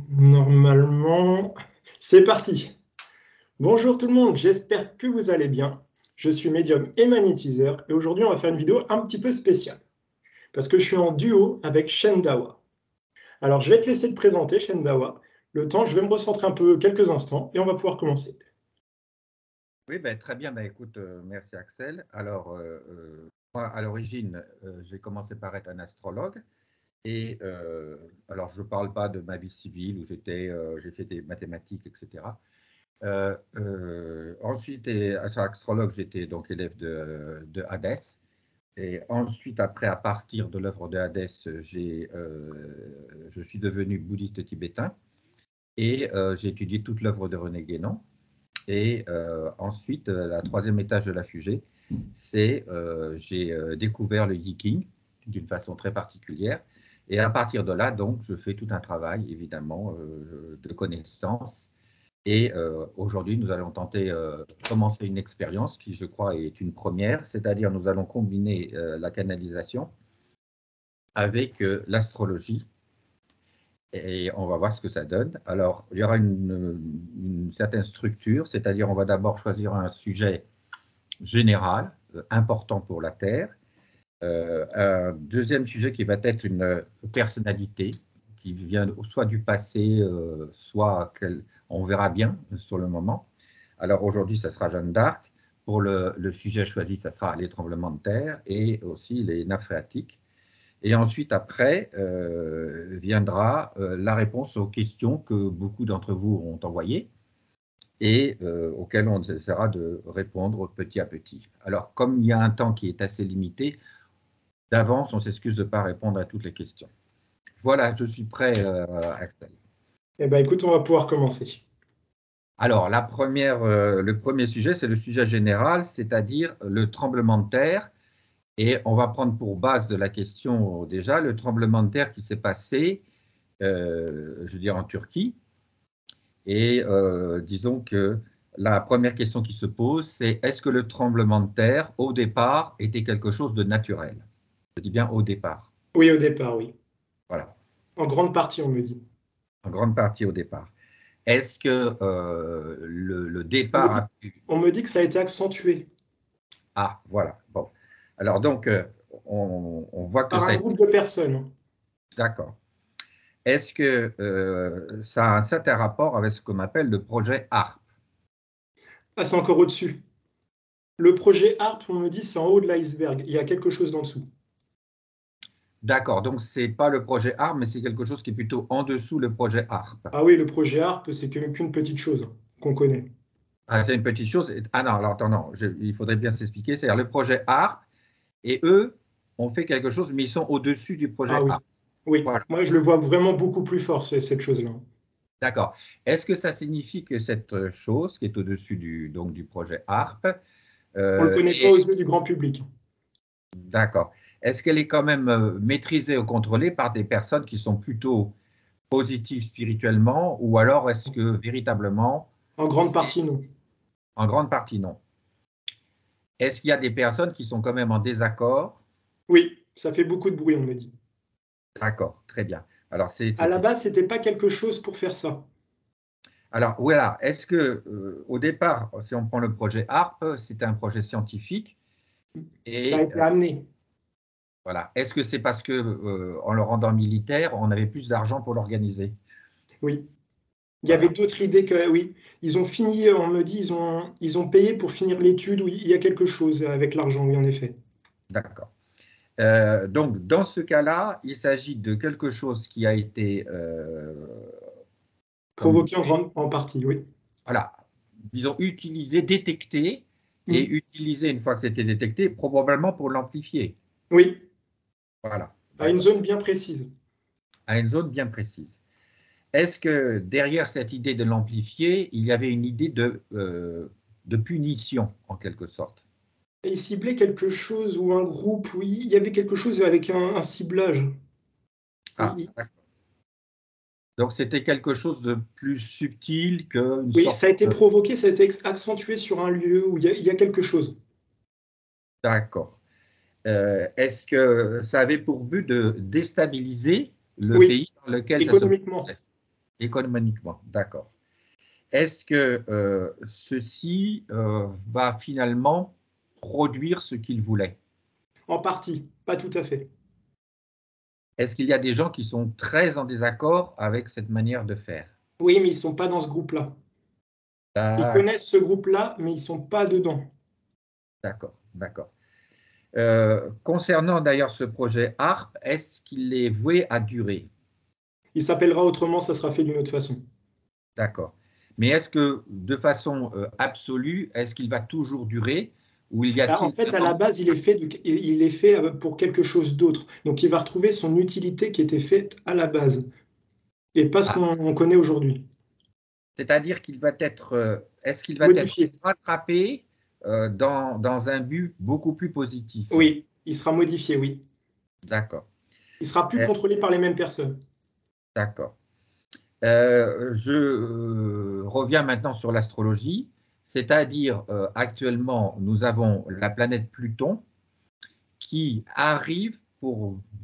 Normalement, c'est parti. Bonjour tout le monde, j'espère que vous allez bien. Je suis médium et magnétiseur et aujourd'hui on va faire une vidéo un petit peu spéciale parce que je suis en duo avec Shendawa. Alors je vais te laisser te présenter Shendawa. Le temps, je vais me recentrer un peu quelques instants et on va pouvoir commencer. Oui, ben, très bien. Ben, écoute, merci Axel. Alors, moi, à l'origine, j'ai commencé par être un astrologue. Et alors, je ne parle pas de ma vie civile où j'ai fait des mathématiques, etc. Ensuite, astrologue, j'étais donc élève de Hadès. Et ensuite, après, à partir de l'œuvre de Hadès, je suis devenu bouddhiste tibétain et j'ai étudié toute l'œuvre de René Guénon. Et ensuite, la troisième étage de la fusée, c'est j'ai découvert le Yiking d'une façon très particulière. Et à partir de là, donc, je fais tout un travail, évidemment, de connaissance. Et aujourd'hui, nous allons tenter commencer une expérience qui, je crois, est une première, c'est-à-dire nous allons combiner la canalisation avec l'astrologie et on va voir ce que ça donne. Alors, il y aura une certaine structure, c'est-à-dire on va d'abord choisir un sujet général, important pour la Terre, un deuxième sujet qui va être une personnalité qui vient soit du passé, soit on verra bien sur le moment. Alors aujourd'hui, ça sera Jeanne d'Arc. Pour le sujet choisi, ça sera les tremblements de terre et aussi les nappes phréatiques. Et ensuite, après, viendra la réponse aux questions que beaucoup d'entre vous ont envoyées et auxquelles on essaiera de répondre petit à petit. Alors, comme il y a un temps qui est assez limité, d'avance, on s'excuse de ne pas répondre à toutes les questions. Voilà, je suis prêt, Axel. Eh bien écoute, on va pouvoir commencer. Alors, le premier sujet, c'est le sujet général, c'est-à-dire le tremblement de terre. Et on va prendre pour base de la question déjà le tremblement de terre qui s'est passé je veux dire en Turquie. Et disons que la première question qui se pose, c'est est-ce que le tremblement de terre, au départ, était quelque chose de naturel? Je dis bien au départ. Oui, au départ, oui. Voilà, En grande partie, on me dit. en grande partie au départ. Est-ce que le On me départ dit, a pu... on me dit que ça a été accentué Ah, voilà. Bon. Alors donc, on voit que par ça un a été... groupe de personnes. D'accord. Est-ce que ça a un certain rapport avec ce qu'on appelle le projet ARP? Ah, c'est encore au-dessus. Le projet HARP, on me dit, c'est en haut de l'iceberg. Il y a quelque chose en dessous. D'accord, donc ce n'est pas le projet ARP, mais c'est quelque chose qui est plutôt en dessous le projet ARP. Ah oui, le projet HARP, c'est qu'une petite chose qu'on connaît. Ah, c'est une petite chose. Ah non, alors attends, non, il faudrait bien s'expliquer. C'est-à-dire le projet ARP, et eux ont fait quelque chose, mais ils sont au-dessus du Ah projet oui, ARP. oui. Voilà, Moi, je le vois vraiment beaucoup plus fort, cette chose-là. d'accord. Est-ce que ça signifie que cette chose qui est au-dessus donc, du projet ARP On ne le connaît pas aux est... yeux du grand public. D'accord. Est-ce qu'elle est quand même maîtrisée ou contrôlée par des personnes qui sont plutôt positives spirituellement, ou alors est-ce que véritablement, En grande partie, non. en grande partie, non? Est-ce qu'il y a des personnes qui sont quand même en désaccord? Oui, ça fait beaucoup de bruit, on me dit. D'accord, très bien. Alors, À la base, c'était pas quelque chose pour faire ça. alors voilà, est-ce que au départ, si on prend le projet ARP, c'était un projet scientifique Ça a et été amené. voilà, est-ce que c'est parce que en le rendant militaire, on avait plus d'argent pour l'organiser? Oui. Il y avait Voilà, d'autres idées que, oui. Ils ont fini, on me dit, ils ont payé pour finir l'étude. Oui, il y a quelque chose avec l'argent, oui, en effet. d'accord. Donc, dans ce cas-là, il s'agit de quelque chose qui a été, comme, Provoqué en partie, oui. voilà, disons, utilisé, détecté, et Mm. utilisé une fois que c'était détecté, probablement pour l'amplifier. Oui, Voilà, à une d'accord, zone bien précise. à une zone bien précise. Est-ce que derrière cette idée de l'amplifier, il y avait une idée de punition, en quelque sorte? Et il ciblait quelque chose ou un groupe, oui, il y avait quelque chose avec un ciblage. Ah, d'accord. Donc c'était quelque chose de plus subtil qu'une Oui, sorte ça a été de... provoqué, ça a été accentué sur un lieu où il y a quelque chose. D'accord. Est-ce que ça avait pour but de déstabiliser le Oui, pays dans lequel ça se économiquement. passait? économiquement, d'accord. Est-ce que ceci va finalement produire ce qu'il voulait? En partie, pas tout à fait. Est-ce qu'il y a des gens qui sont très en désaccord avec cette manière de faire? Oui, mais ils ne sont pas dans ce groupe-là. Ils D'accord, connaissent ce groupe-là, mais ils ne sont pas dedans. d'accord, d'accord. Concernant d'ailleurs ce projet ARP, est-ce qu'il est voué à durer? Il s'appellera autrement, ça sera fait d'une autre façon. D'accord. Mais est-ce que de façon absolue, est-ce qu'il va toujours durer ou y En a-t-il fait, à la base, il est fait pour quelque chose d'autre. Donc, il va retrouver son utilité qui était faite à la base et pas ce Ah, qu'on connaît aujourd'hui. c'est-à-dire qu'il va être, est-ce qu'il va être Modifié. rattrapé dans un but beaucoup plus positif? Oui, il sera modifié, oui. D'accord. Il sera plus Euh, contrôlé par les mêmes personnes. D'accord. Je reviens maintenant sur l'astrologie, c'est-à-dire actuellement, nous avons la planète Pluton qui arrive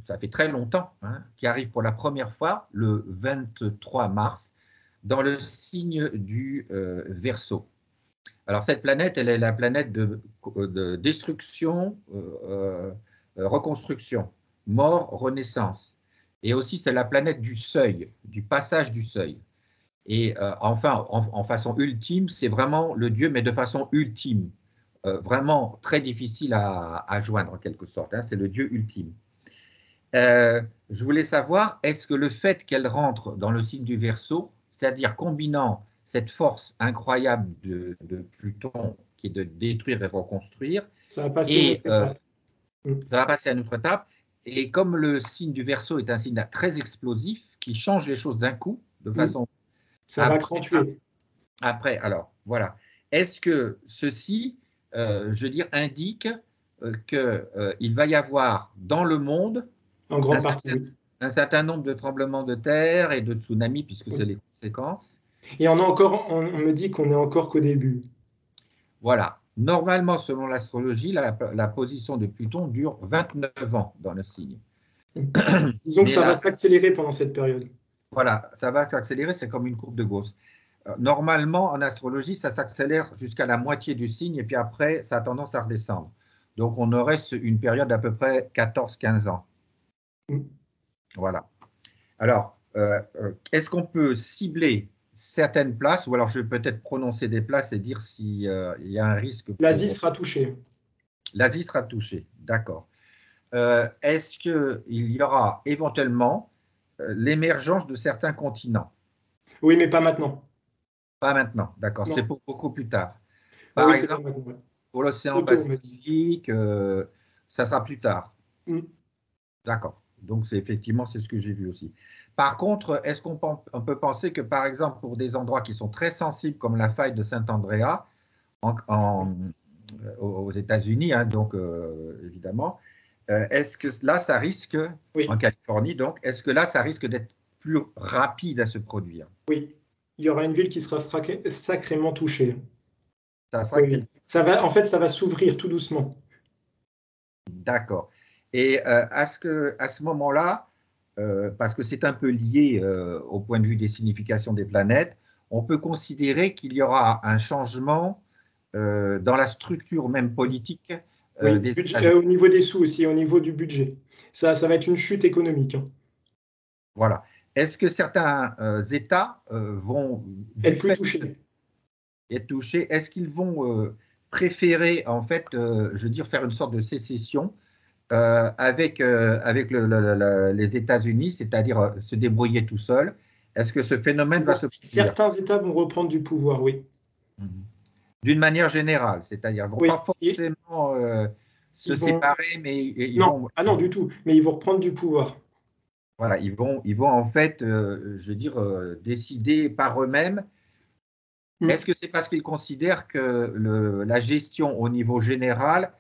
ça fait très longtemps, hein, qui arrive pour la première fois le 23 mars dans le signe du Verseau. Alors cette planète, elle est la planète de destruction, reconstruction, mort, renaissance. Et aussi c'est la planète du seuil, du passage du seuil. Et enfin, en façon ultime, c'est vraiment le Dieu, mais de façon ultime, vraiment très difficile à joindre en quelque sorte, hein, c'est le Dieu ultime. Je voulais savoir, est-ce que le fait qu'elle rentre dans le signe du Verseau, c'est-à-dire combinant cette force incroyable de Pluton, qui est de détruire et reconstruire, Ça va passer une et autre étape. Mm. ça va passer à une autre étape, et comme le signe du Verseau est un signe très explosif, qui change les choses d'un coup, de Mm. façon Ça va après, accentuer. alors, voilà. Est-ce que ceci, je veux dire, indique qu'il va y avoir dans le monde En un grande partie, certain, oui. un certain nombre de tremblements de terre et de tsunamis, puisque c'est Oui. les conséquences? Et on me dit qu'on est encore qu'au début. Voilà. Normalement, selon l'astrologie, la position de Pluton dure 29 ans dans le signe. Mm. Disons que Mais ça va là, s'accélérer pendant cette période. voilà, ça va s'accélérer, c'est comme une courbe de Gauss. Normalement, en astrologie, ça s'accélère jusqu'à la moitié du signe et puis après, ça a tendance à redescendre. Donc, on aurait une période d'à peu près 14-15 ans. Mm. Voilà. Alors, est-ce qu'on peut cibler certaines places, ou alors je vais peut-être prononcer des places et dire s'il y a un risque L'Asie pour… sera touchée. L'Asie sera touchée, d'accord. Est-ce qu'il y aura éventuellement l'émergence de certains continents? Oui, mais pas maintenant. Pas maintenant, d'accord, c'est Non. pour beaucoup plus tard. Par Oui, c'est pas exemple, maintenant. Ouais. pour l'océan Auto, on me dit. Pacifique, ça sera plus tard. Mm. D'accord. Donc, effectivement, c'est ce que j'ai vu aussi. Par contre, est-ce qu'on peut penser que, par exemple, pour des endroits qui sont très sensibles, comme la faille de Saint-Andrea aux États-Unis, hein, donc évidemment, est-ce que là, ça risque, en Oui, Californie, donc, est-ce que là, ça risque d'être plus rapide à se produire? oui. Il y aura une ville qui sera sacrément touchée. Ça sera Oui, quelque… oui. En fait, ça va s'ouvrir tout doucement. D'accord. Et à ce moment-là, parce que c'est un peu lié au point de vue des significations des planètes, on peut considérer qu'il y aura un changement dans la structure même politique Oui, des États-Unis. au niveau des sous aussi, au niveau du budget. Ça va être une chute économique. Hein. Voilà. Est-ce que certains États vont, du Être plus fait touché. d'être touchés, est-ce qu'ils vont préférer, en fait, je veux dire, faire une sorte de sécession avec les États-Unis, c'est-à-dire se débrouiller tout seul? Est-ce que ce phénomène va se produire Certains États vont reprendre du pouvoir, oui. d'une manière générale? C'est-à-dire, ils ne vont Oui. pas forcément se Ils vont. séparer, mais ils Non, vont, ah non, du tout. Mais ils vont reprendre du pouvoir. voilà, ils vont en fait, je veux dire, décider par eux-mêmes. Mm. Est-ce que c'est parce qu'ils considèrent que la gestion au niveau général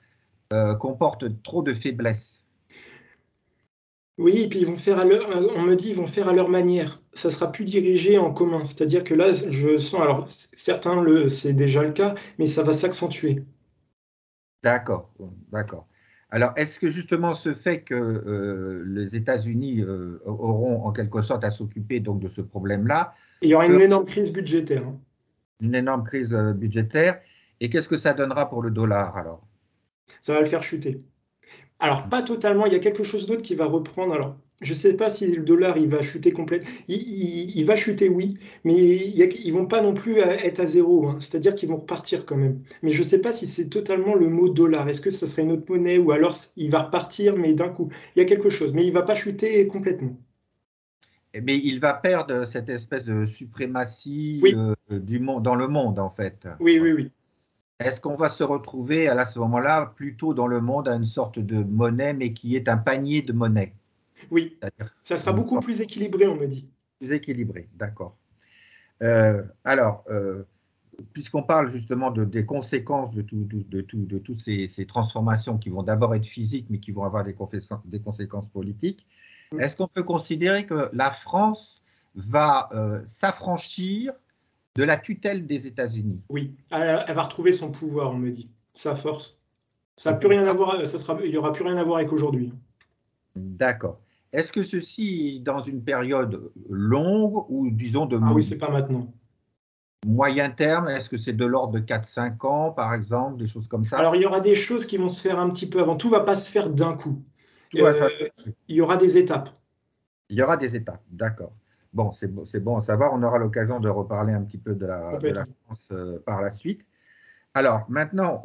comporte trop de faiblesses? Oui, et puis ils vont faire à leur, on me dit, ils vont faire à leur manière. Ça sera plus dirigé en commun. C'est-à-dire que là, je sens, alors c'est déjà le cas, mais ça va s'accentuer. D'accord, d'accord. Alors, est-ce que justement ce fait que les États-Unis auront en quelque sorte à s'occuper donc de ce problème-là, Et il y aura une énorme crise budgétaire, hein. une énorme crise budgétaire, et qu'est-ce que ça donnera pour le dollar alors? Ça va le faire chuter. Alors, pas totalement, il y a quelque chose d'autre qui va reprendre. Alors, je ne sais pas si le dollar il va chuter complètement. Il va chuter, oui, mais ils ne vont pas non plus être à zéro, hein. C'est-à-dire qu'ils vont repartir quand même. Mais je ne sais pas si c'est totalement le mot dollar. Est-ce que ça serait une autre monnaie ou alors il va repartir, mais d'un coup. Il y a quelque chose, mais il ne va pas chuter complètement. Mais il va perdre cette espèce de suprématie Oui, du monde, dans le monde, en fait. oui, oui, Voilà. oui. Est-ce qu'on va se retrouver à ce moment-là plutôt dans le monde à une sorte de monnaie, mais qui est un panier de monnaie, Oui, c'est-à-dire ça sera une beaucoup sorte plus équilibré, on me dit. plus équilibrée, d'accord. Alors, puisqu'on parle justement des conséquences de toutes ces transformations qui vont d'abord être physiques, mais qui vont avoir des conséquences politiques, est-ce qu'on peut considérer que la France va s'affranchir de la tutelle des États-Unis? Oui, elle va retrouver son pouvoir, on me dit, sa force. Ça Son n'a plus rien à pouvoir? voir, il n'y aura plus rien à voir avec aujourd'hui. D'accord. Est-ce que ceci est dans une période longue ou disons de Ah oui, c'est pas maintenant. moyen terme? Est-ce que c'est de l'ordre de 4-5 ans, par exemple, des choses comme ça? Alors, il y aura des choses qui vont se faire un petit peu avant. Tout ne va pas se faire d'un coup. Tout va Euh, être- il y aura des étapes. Il y aura des étapes, d'accord. Bon, c'est bon à savoir. On aura l'occasion de reparler un petit peu de la Complètement. France par la suite. Alors, maintenant,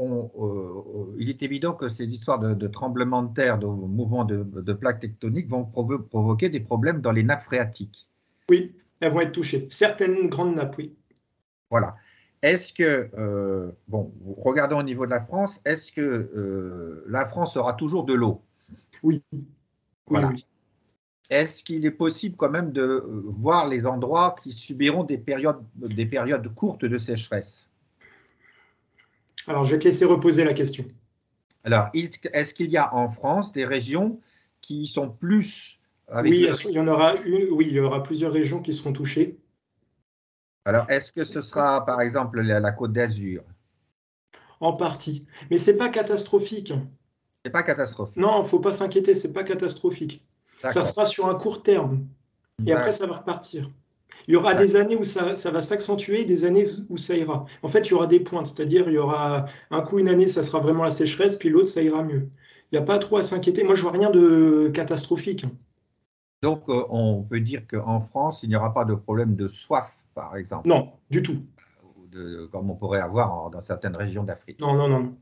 il est évident que ces histoires de tremblements de terre, de mouvements de plaques tectoniques vont provoquer des problèmes dans les nappes phréatiques. Oui, elles vont être touchées. Certaines grandes nappes, oui. Voilà. Est-ce que, bon, regardons au niveau de la France, est-ce que la France aura toujours de l'eau? Oui, oui, Voilà. oui. Est-ce qu'il est possible quand même de voir les endroits qui subiront des périodes courtes de sécheresse? Alors, je vais te laisser reposer la question. Alors, est-ce qu'il y a en France des régions qui sont plus avec Oui, le il y risque? en aura une. Oui, il y aura plusieurs régions qui seront touchées. Alors, est-ce que ce sera par exemple la Côte d'Azur? En partie. Mais c'est pas catastrophique. C'est pas catastrophique. Non, il ne faut pas s'inquiéter, c'est pas catastrophique. Ça D'accord. sera sur un court terme. Et après, D'ac- ça va repartir. Il y aura d'ac- des années où ça va s'accentuer et des années où ça ira. En fait, il y aura des pointes, c'est-à-dire il y aura un coup, une année, ça sera vraiment la sécheresse, puis l'autre, ça ira mieux. Il n'y a pas trop à s'inquiéter. Moi, je vois rien de catastrophique. Donc, on peut dire qu'en France, il n'y aura pas de problème de soif, par exemple, Non, du tout. comme on pourrait avoir dans certaines régions d'Afrique. Non, non, non, non.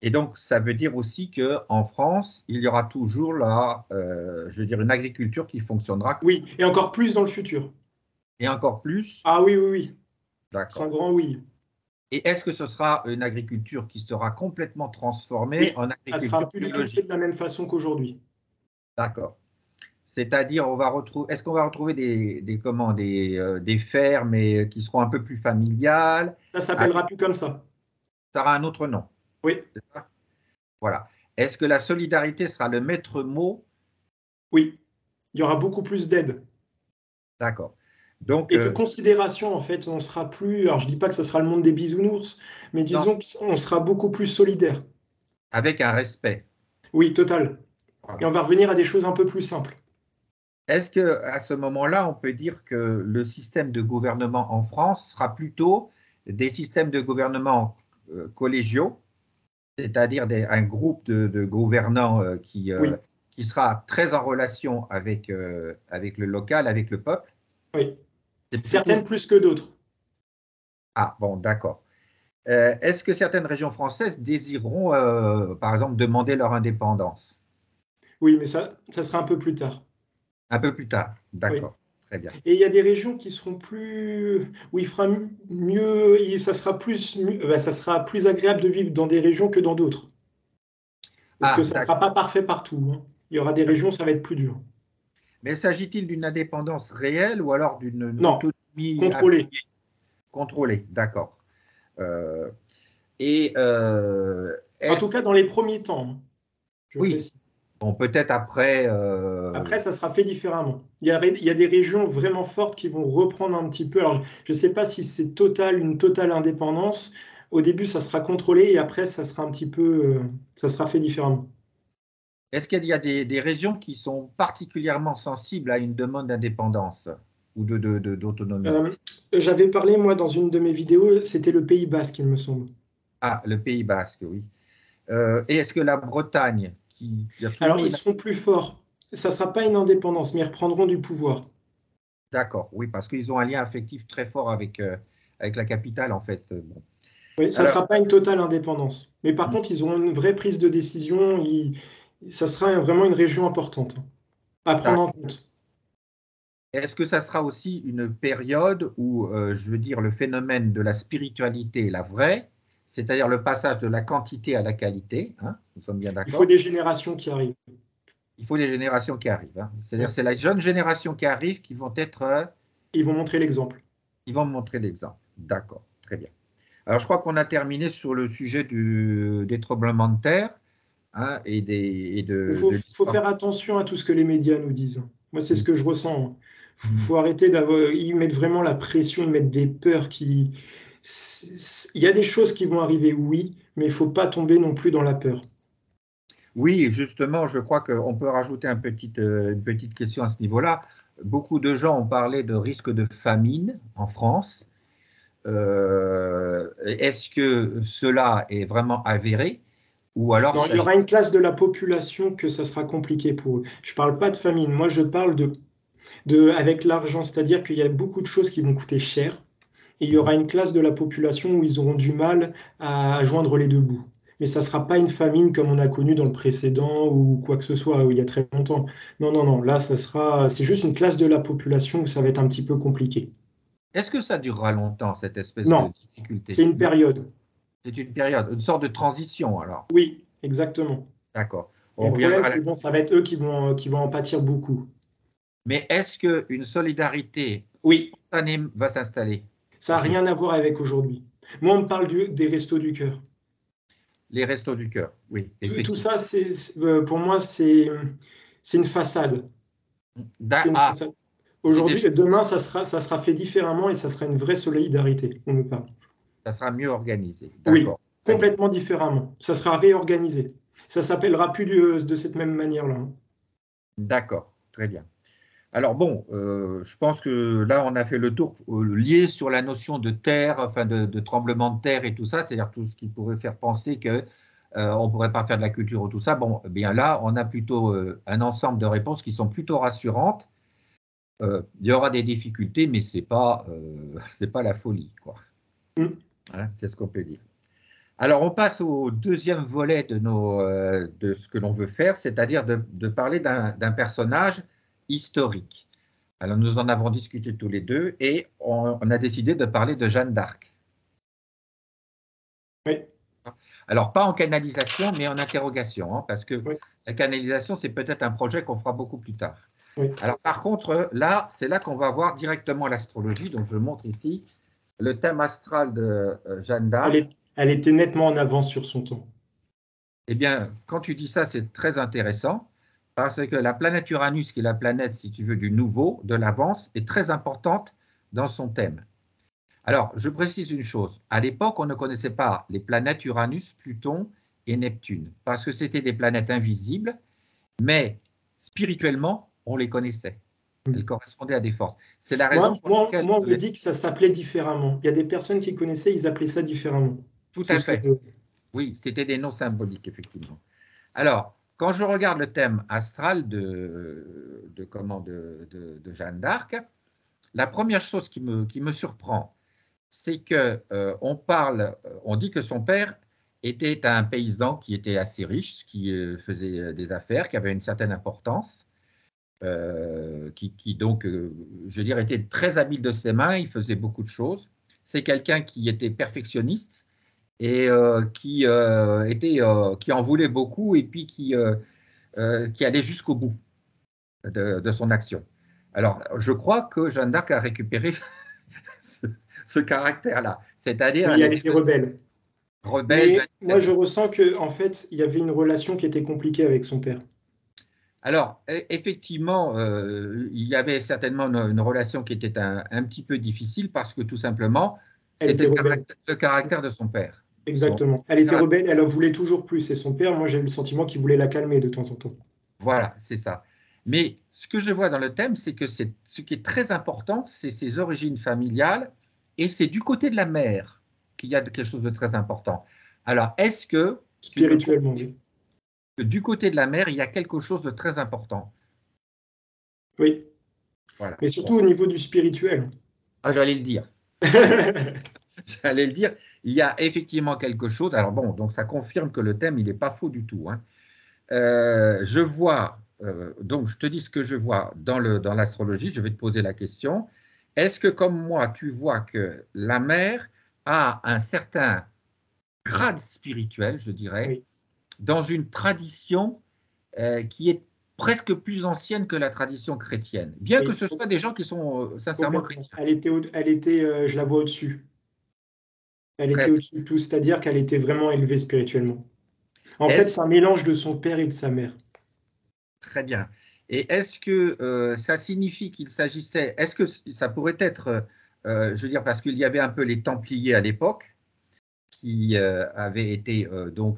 Et donc, ça veut dire aussi qu'en France, il y aura toujours je veux dire, une agriculture qui fonctionnera, Oui, et encore plus dans le futur. et encore plus, Ah oui, oui, oui. C'est un d'accord. grand oui. Et est-ce que ce sera une agriculture qui sera complètement transformée Oui, en ça agriculture sera plus du tout fait biologique? de la même façon qu'aujourd'hui. D'accord. C'est-à-dire, est-ce qu'on va retrouver des fermes qui seront un peu plus familiales, Ça avec, s'appellera plus comme ça. ça aura un autre nom, Oui, c'est ça? Voilà. Est-ce que la solidarité sera le maître mot? oui. Il y aura beaucoup plus d'aide. D'accord. Donc, Et de considération, en fait, on sera plus. Alors, je dis pas que ça sera le monde des bisounours, mais non, disons qu'on sera beaucoup plus solidaire. avec un respect. Oui, total. Et Voilà. on va revenir à des choses un peu plus simples. Est-ce que à ce moment-là, on peut dire que le système de gouvernement en France sera plutôt des systèmes de gouvernement collégiaux, c'est-à-dire un groupe de gouvernants Oui, qui sera très en relation avec le local, avec le peuple? oui. C'est plutôt... Certaines plus que d'autres. Ah, bon, d'accord. Est-ce que certaines régions françaises désireront, par exemple, demander leur indépendance? Oui, mais ça sera un peu plus tard. Un peu plus tard, Oui. d'accord, très bien. Et il y a des régions qui seront plus, où il fera mieux, et ça sera plus agréable de vivre dans des régions que dans d'autres. Parce que Ah, ça ne sera d'accord. pas parfait partout, hein. Il y aura des régions, ça va être plus dur. Mais s'agit-il d'une indépendance réelle ou alors d'une Non, autonomie contrôlé. appuyée, contrôlée? D'accord. Euh, et En tout cas, est-ce... dans les premiers temps, hein, je Oui, précise. bon, peut-être après... Après, ça sera fait différemment. Il y a des régions vraiment fortes qui vont reprendre un petit peu. Alors, je ne sais pas si c'est une totale indépendance. Au début, ça sera contrôlé et après, ça sera un petit peu, ça sera fait différemment. Est-ce qu'il y a des régions qui sont particulièrement sensibles à une demande d'indépendance ou d'autonomie? J'avais parlé, moi, dans une de mes vidéos, c'était le Pays Basque, il me semble. Ah, le Pays Basque, oui. Et est-ce que la Bretagne, qui a Alors, toujours ils une... seront plus forts. Ça ne sera pas une indépendance, mais ils reprendront du pouvoir. D'accord, oui, parce qu'ils ont un lien affectif très fort avec la capitale, en fait. Bon. Oui, ça ne Alors, sera pas une totale indépendance. Mais par contre, ils auront une vraie prise de décision. Ça sera vraiment une région importante à prendre en compte. est-ce que ça sera aussi une période où, je veux dire, le phénomène de la spiritualité, la vraie, c'est-à-dire le passage de la quantité à la qualité, hein, nous sommes bien Il faut d'accord, des générations qui arrivent. il faut des générations qui arrivent. Hein. C'est-à-dire Ouais. c'est la jeune génération qui arrive qui vont être, Ils vont montrer l'exemple. ils vont montrer l'exemple. D'accord, très bien. Alors, je crois qu'on a terminé sur le sujet des tremblements de terre, hein, et Il de faut l'histoire. faire attention à tout ce que les médias nous disent. Moi, c'est ce Mm. que je ressens. Il Mm. faut arrêter d'avoir. Ils mettent vraiment la pression, ils mettent des peurs qui. Il y a des choses qui vont arriver, oui, mais il ne faut pas tomber non plus dans la peur. Oui, justement, je crois qu'on peut rajouter une petite question à ce niveau-là. Beaucoup de gens ont parlé de risque de famine en France. Est-ce que cela est vraiment avéré ou alors Non, il y aura une classe de la population que ça sera compliqué pour eux. Je ne parle pas de famine, moi je parle avec l'argent, c'est-à-dire qu'il y a beaucoup de choses qui vont coûter cher, et il y aura une classe de la population où ils auront du mal à joindre les deux bouts. Mais ça ne sera pas une famine comme on a connu dans le précédent ou quoi que ce soit, où il y a très longtemps. Non, non, non, là, c'est juste une classe de la population où ça va être un petit peu compliqué. est-ce que ça durera longtemps, cette espèce de Non, difficulté? c'est une Non, période. c'est une période, une sorte de transition alors. Oui, exactement. D'accord. Et On le problème, reviendra c'est bon, ça va être eux qui vont en pâtir beaucoup. Mais est-ce qu'une solidarité Oui, spontanée va s'installer? ça n'a rien à voir avec aujourd'hui. Moi, on me parle des restos du cœur. Les restos du cœur, oui, Tout effectivement. ça, pour moi, c'est une façade. C'est une Ah, façade. c'est des Aujourd'hui, choses, demain, ça sera fait différemment et ça sera une vraie solidarité. On me parle. ça sera mieux organisé. Oui, D'accord, très bien. complètement différemment. Ça sera réorganisé. Ça s'appellera plus de cette même manière-là. D'accord, très bien. Alors bon, je pense que là, on a fait le tour lié sur la notion de terre, enfin de tremblement de terre et tout ça, c'est-à-dire tout ce qui pourrait faire penser que on ne pourrait pas faire de la culture ou tout ça. Bon, eh bien là, on a plutôt un ensemble de réponses qui sont plutôt rassurantes. Il y aura des difficultés, mais c'est pas la folie, quoi. Mm. Hein, c'est ce qu'on peut dire. Alors, on passe au deuxième volet de ce que l'on veut faire, c'est-à-dire de parler d'un personnage historique. Alors, nous en avons discuté tous les deux et on a décidé de parler de Jeanne d'Arc. Oui, Alors, pas en canalisation, mais en interrogation, hein, parce que oui, la canalisation, c'est peut-être un projet qu'on fera beaucoup plus tard. oui. Alors, par contre, là, c'est là qu'on va voir directement l'astrologie. Donc, je montre ici le thème astral de Jeanne d'Arc. Elle était nettement en avance sur son temps. Eh bien, quand tu dis ça, c'est très intéressant parce que la planète Uranus, qui est la planète, si tu veux, du nouveau, de l'avance, est très importante dans son thème. Alors, je précise une chose. À l'époque, on ne connaissait pas les planètes Uranus, Pluton et Neptune parce que c'était des planètes invisibles, mais spirituellement, on les connaissait. Elles Mm. correspondaient à des forces. C'est la raison pour laquelle Moi, on me dit que ça s'appelait différemment. Il y a des personnes qui connaissaient, ils appelaient ça différemment. tout C'est à ce que. fait. Oui, c'était des noms symboliques, effectivement. Alors, quand je regarde le thème astral de Jeanne d'Arc, la première chose qui me surprend, c'est que on dit que son père était un paysan qui était assez riche, qui faisait des affaires, qui avait une certaine importance, qui donc, je dirais, était très habile de ses mains, il faisait beaucoup de choses. C'est quelqu'un qui était perfectionniste et qui en voulait beaucoup et puis qui allait jusqu'au bout de son action. Alors, je crois que Jeanne d'Arc a récupéré ce, ce caractère-là, c'est-à-dire Oui, elle elle était était rebelle. rebelle, Mais moi, je manipulatrice. ressens que, en fait, il y avait une relation qui était compliquée avec son père. Alors, effectivement, il y avait certainement une relation qui était un petit peu difficile parce que tout simplement, Elle était c'était rebelle. le caractère de son père. Exactement. Elle était rebelle, elle en voulait toujours plus. Et son père, moi, j'ai eu le sentiment qu'il voulait la calmer de temps en temps. Voilà, c'est ça. Mais ce que je vois dans le thème, c'est que ce qui est très important, c'est ses origines familiales, et c'est du côté de la mère qu'il y a quelque chose de très important. Alors, est-ce que tu me Spirituellement, confirmes oui. que du côté de la mère, il y a quelque chose de très important? Oui, Voilà. mais Bon. surtout au niveau du spirituel. Ah, j'allais le dire. J'allais le dire. Il y a effectivement quelque chose. Alors bon, donc ça confirme que le thème, il n'est pas faux du tout, hein. Je vois, donc je te dis ce que je vois dans l'astrologie, je vais te poser la question. Est-ce que comme moi, tu vois que la mère a un certain grade spirituel, je dirais, Oui. dans une tradition qui est presque plus ancienne que la tradition chrétienne, bien que Oui, ce soit des gens qui sont sincèrement complètement. chrétiens. Elle était je la vois au-dessus. Elle Très, était au-dessus de tout, c'est-à-dire qu'elle était vraiment élevée spirituellement. En fait, est-ce, c'est un mélange de son père et de sa mère. très bien. Et est-ce que ça signifie qu'il s'agissait, est-ce que ça pourrait être, je veux dire, parce qu'il y avait un peu les Templiers à l'époque, qui avaient été donc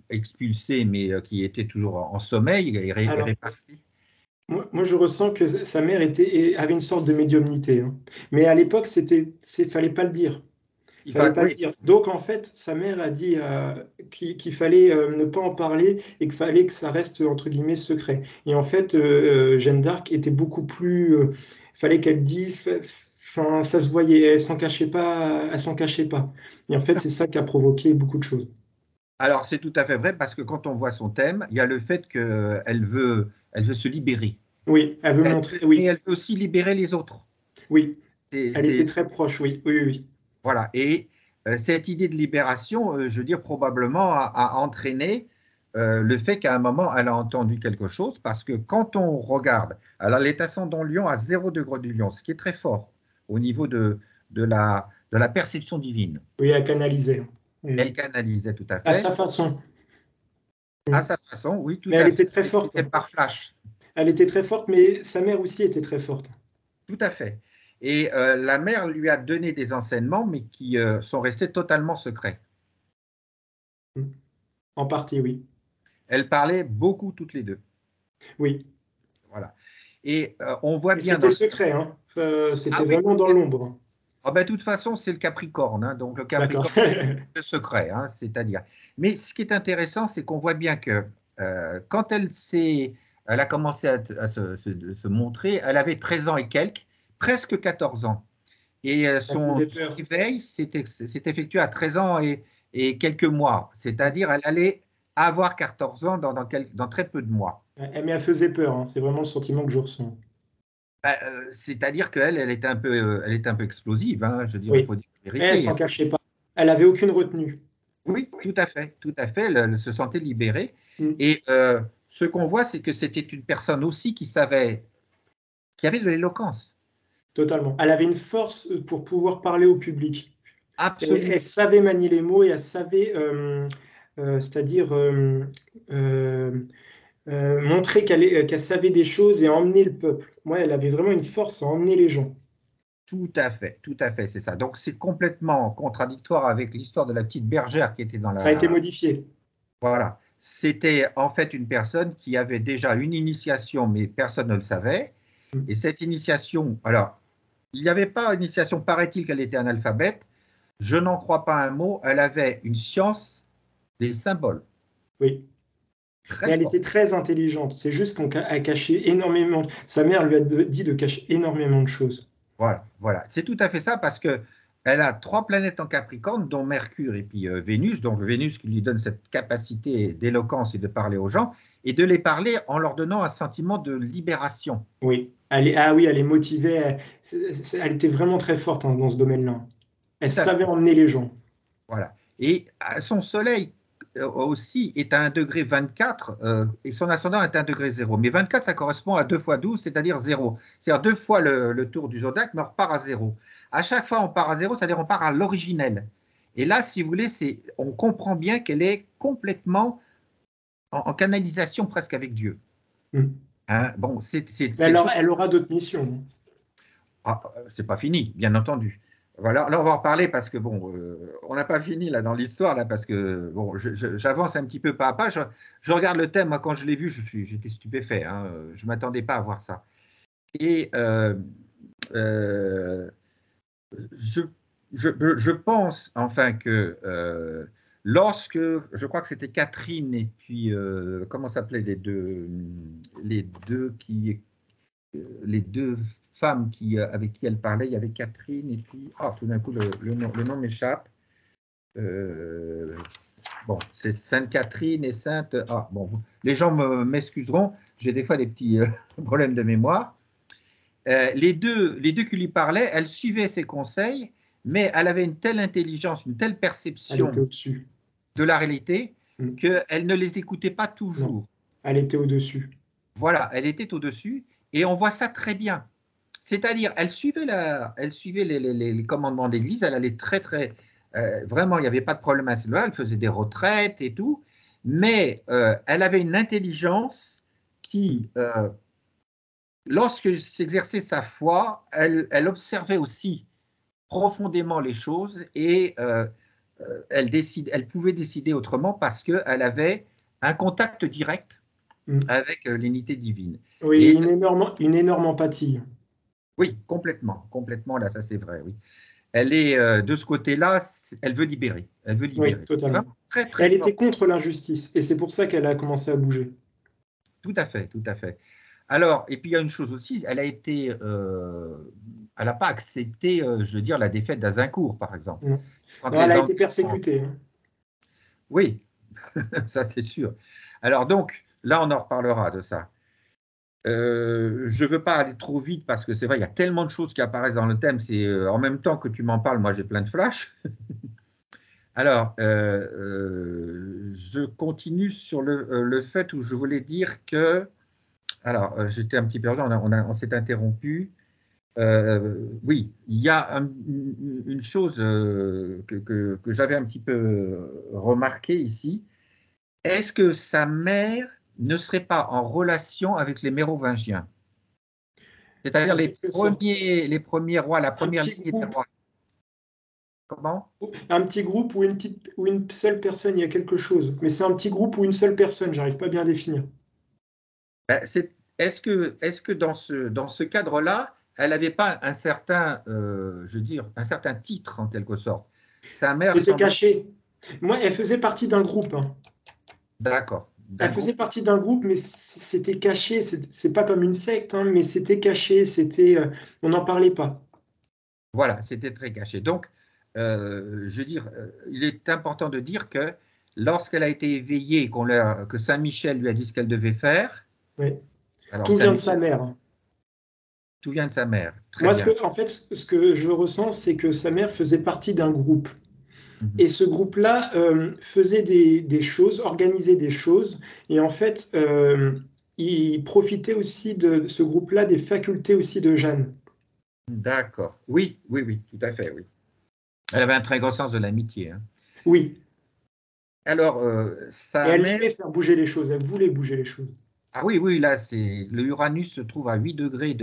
expulsés, mais qui étaient toujours en sommeil et Alors, répartis. moi, je ressens que sa mère avait une sorte de médiumnité, hein. Mais à l'époque, fallait pas le dire. Fallait pas le Oui, dire. Donc, en fait, sa mère a dit qu'il fallait ne pas en parler et qu'il fallait que ça reste, entre guillemets, secret. Et en fait, Jeanne d'Arc était beaucoup plus... fallait qu'elle dise... Enfin, ça se voyait, elle s'en cachait pas, elle s'en cachait pas. Et en fait, c'est ça qui a provoqué beaucoup de choses. alors c'est tout à fait vrai parce que quand on voit son thème, il y a le fait qu'elle veut se libérer. Oui, elle veut montrer... Mais Oui, elle veut aussi libérer les autres. oui. C'est, Elle était c'est- très proche, oui, oui, oui. Oui. voilà. Et cette idée de libération, je veux dire, probablement a entraîné le fait qu'à un moment, elle a entendu quelque chose parce que quand on regarde, alors elle est ascendant Lion à 0 degré du Lion, ce qui est très fort au niveau de la perception divine. Oui, elle canalisait, hein. Oui, Elle oui. canalisait tout à À fait. sa façon. À Mm. sa façon, oui, tout Mais elle à fait. était très forte, C'était hein. par flash, Elle était très forte, mais sa mère aussi était très forte. tout à fait. Et la mère lui a donné des enseignements, mais qui sont restés totalement secrets. Mm. En partie, oui. Elles parlaient beaucoup toutes les deux. Oui. Voilà. Et on voit Et bien dans c'était le... secret, hein. Ah C'était oui, vraiment dans l'ombre, hein. ah ben, de toute façon, c'est le Capricorne, hein, donc le D'accord. Capricorne, c'est le secret, hein, c'est-à-dire. Mais ce qui est intéressant, c'est qu'on voit bien que quand elle a commencé à se montrer, elle avait 13 ans et quelques, presque 14 ans. Et Ça son faisait peur. réveil s'est effectué à 13 ans et quelques mois, c'est-à-dire elle allait avoir 14 ans dans très peu de mois. Mais elle faisait peur, hein. C'est vraiment le sentiment que je ressens. Bah, c'est-à-dire qu'elle elle était un peu explosive, hein, je veux dire, il Oui. faut dire la Mais elle vérité. s'en cachait pas. Elle avait aucune retenue. Oui, tout à fait, tout à fait. Elle se sentait libérée. Mm. Et ce qu'on voit, c'est que c'était une personne aussi qui avait de l'éloquence. Totalement. Elle avait une force pour pouvoir parler au public. Absolument, Elle savait manier les mots et elle savait, c'est-à-dire euh, montrer qu'elle savait des choses et emmener le peuple. Moi, elle avait vraiment une force à emmener les gens. tout à fait, c'est ça. Donc c'est complètement contradictoire avec l'histoire de la petite bergère qui était dans Ça a été la... modifié. Voilà. C'était en fait une personne qui avait déjà une initiation, mais personne ne le savait. Mm. Et cette initiation, alors, il n'y avait pas une initiation, paraît-il qu'elle était analphabète. Je n'en crois pas un mot. Elle avait une science des symboles Oui. Mais très elle était forte. très intelligente. C'est juste qu'on a caché énormément. Sa mère lui a dit de cacher énormément de choses. Voilà, voilà. C'est tout à fait ça parce que elle a 3 planètes en Capricorne, dont Mercure et puis Vénus. Donc Vénus qui lui donne cette capacité d'éloquence et de parler aux gens et de les parler en leur donnant un sentiment de libération. Oui. Ah oui, elle est motivée. Elle était vraiment très forte, hein, dans ce domaine-là. Elle Tout à savait fait. emmener les gens. Voilà. Et son soleil aussi est à 1,24 degré et son ascendant est à 1,0 degré. Mais 24, ça correspond à 2 fois 12, c'est-à-dire 0. C'est-à-dire 2 fois le tour du zodiaque, mais on repart à 0. À chaque fois, on part à 0, c'est-à-dire on part à l'originel. Et là, si vous voulez, on comprend bien qu'elle est complètement en canalisation presque avec Dieu. Mm. Hein, bon, Mais c'est le alors, chose. elle aura d'autres missions. Ah, c'est pas fini, bien entendu. Voilà, là on va en reparler parce que bon, on n'a pas fini là dans l'histoire là parce que bon, j'avance un petit peu pas à pas. Je regarde le thème, moi quand je l'ai vu, j'étais stupéfait. Hein, je m'attendais pas à voir ça. Et euh, je, je pense enfin que lorsque, je crois que c'était Catherine et puis comment s'appelaient les deux qui les deux femmes avec qui elle parlait, il y avait Catherine et puis, tout d'un coup, le nom m'échappe. Euh, bon, c'est Sainte-Catherine et Sainte. Bon, les gens m'excuseront, j'ai des fois des petits problèmes de mémoire. Les deux qui lui parlaient, elle suivait ses conseils, mais elle avait une telle intelligence, une telle Elle était perception au-dessus. de la réalité Mm. qu'elle ne les écoutait pas Non, toujours. elle était au-dessus. Voilà, elle était au-dessus, et on voit ça très bien. C'est-à-dire, elle suivait les commandements d'église, elle allait vraiment, il n'y avait pas de problème à ce niveau, elle faisait des retraites et tout, mais elle avait une intelligence qui, lorsque s'exerçait sa foi, elle observait aussi profondément les choses et elle pouvait décider autrement parce qu'elle avait un contact direct Mm. avec l'unité divine. Oui, Et une énorme empathie. oui, complètement, complètement, là, ça c'est vrai, oui. Elle est de ce côté-là, elle veut libérer. Elle veut Oui, libérer. C'est totalement. vraiment très, très Elle fort. était contre l'injustice et c'est pour ça qu'elle a commencé à bouger. Tout à fait, tout à fait. Alors, et puis il y a une chose aussi, elle n'a pas accepté, je veux dire, la défaite d'Azincourt, par exemple. Non, Quand non, elle les a Anglais été persécutée. Hein. Oui, ça c'est sûr. Alors donc, là, on en reparlera de ça. Je ne veux pas aller trop vite parce que c'est vrai, il y a tellement de choses qui apparaissent dans le thème. C'est en même temps que tu m'en parles, moi j'ai plein de flashs. Alors, je continue sur le fait où je voulais dire que, alors, j'étais un petit peu perdu, on s'est interrompu. Oui, il y a une chose que j'avais un petit peu remarqué ici. Est-ce que sa mère ne serait pas en relation avec les Mérovingiens? C'est-à-dire En quelque sorte. les premiers rois, la Un première petit lignée des groupe, rois. Comment? un petit groupe ou une seule personne, il y a quelque chose. Mais c'est un petit groupe ou une seule personne, j'arrive pas bien à définir. Ben, est-ce que dans ce cadre-là, elle n'avait pas un certain, je veux dire, un certain titre en quelque sorte? Sa mère C'était semblait. caché. Moi, elle faisait partie d'un groupe. Hein. D'accord, Elle d'un faisait groupe. partie d'un groupe, mais c'était caché. C'est pas comme une secte, hein, mais c'était caché. C'était, on n'en parlait pas. Voilà, c'était très caché. Donc, je veux dire, il est important de dire que lorsqu'elle a été éveillée, que Saint-Michel lui a dit ce qu'elle devait faire, Ouais. alors Tout vient de sa Saint-Michel, mère. Hein. tout vient de sa mère. Très Moi, bien. en fait, ce que je ressens, c'est que sa mère faisait partie d'un groupe. Mhm. Et ce groupe-là faisait des choses, organisait des choses. Et en fait, il profitait aussi de ce groupe-là des facultés aussi de Jeanne. D'accord. Oui, oui, oui, tout à fait, oui. Elle avait un très grand sens de l'amitié. Hein. Oui. Alors, Et sa elle mère. voulait faire bouger les choses. Elle voulait bouger les choses. Ah oui, oui, là, le Uranus se trouve à 8 degrés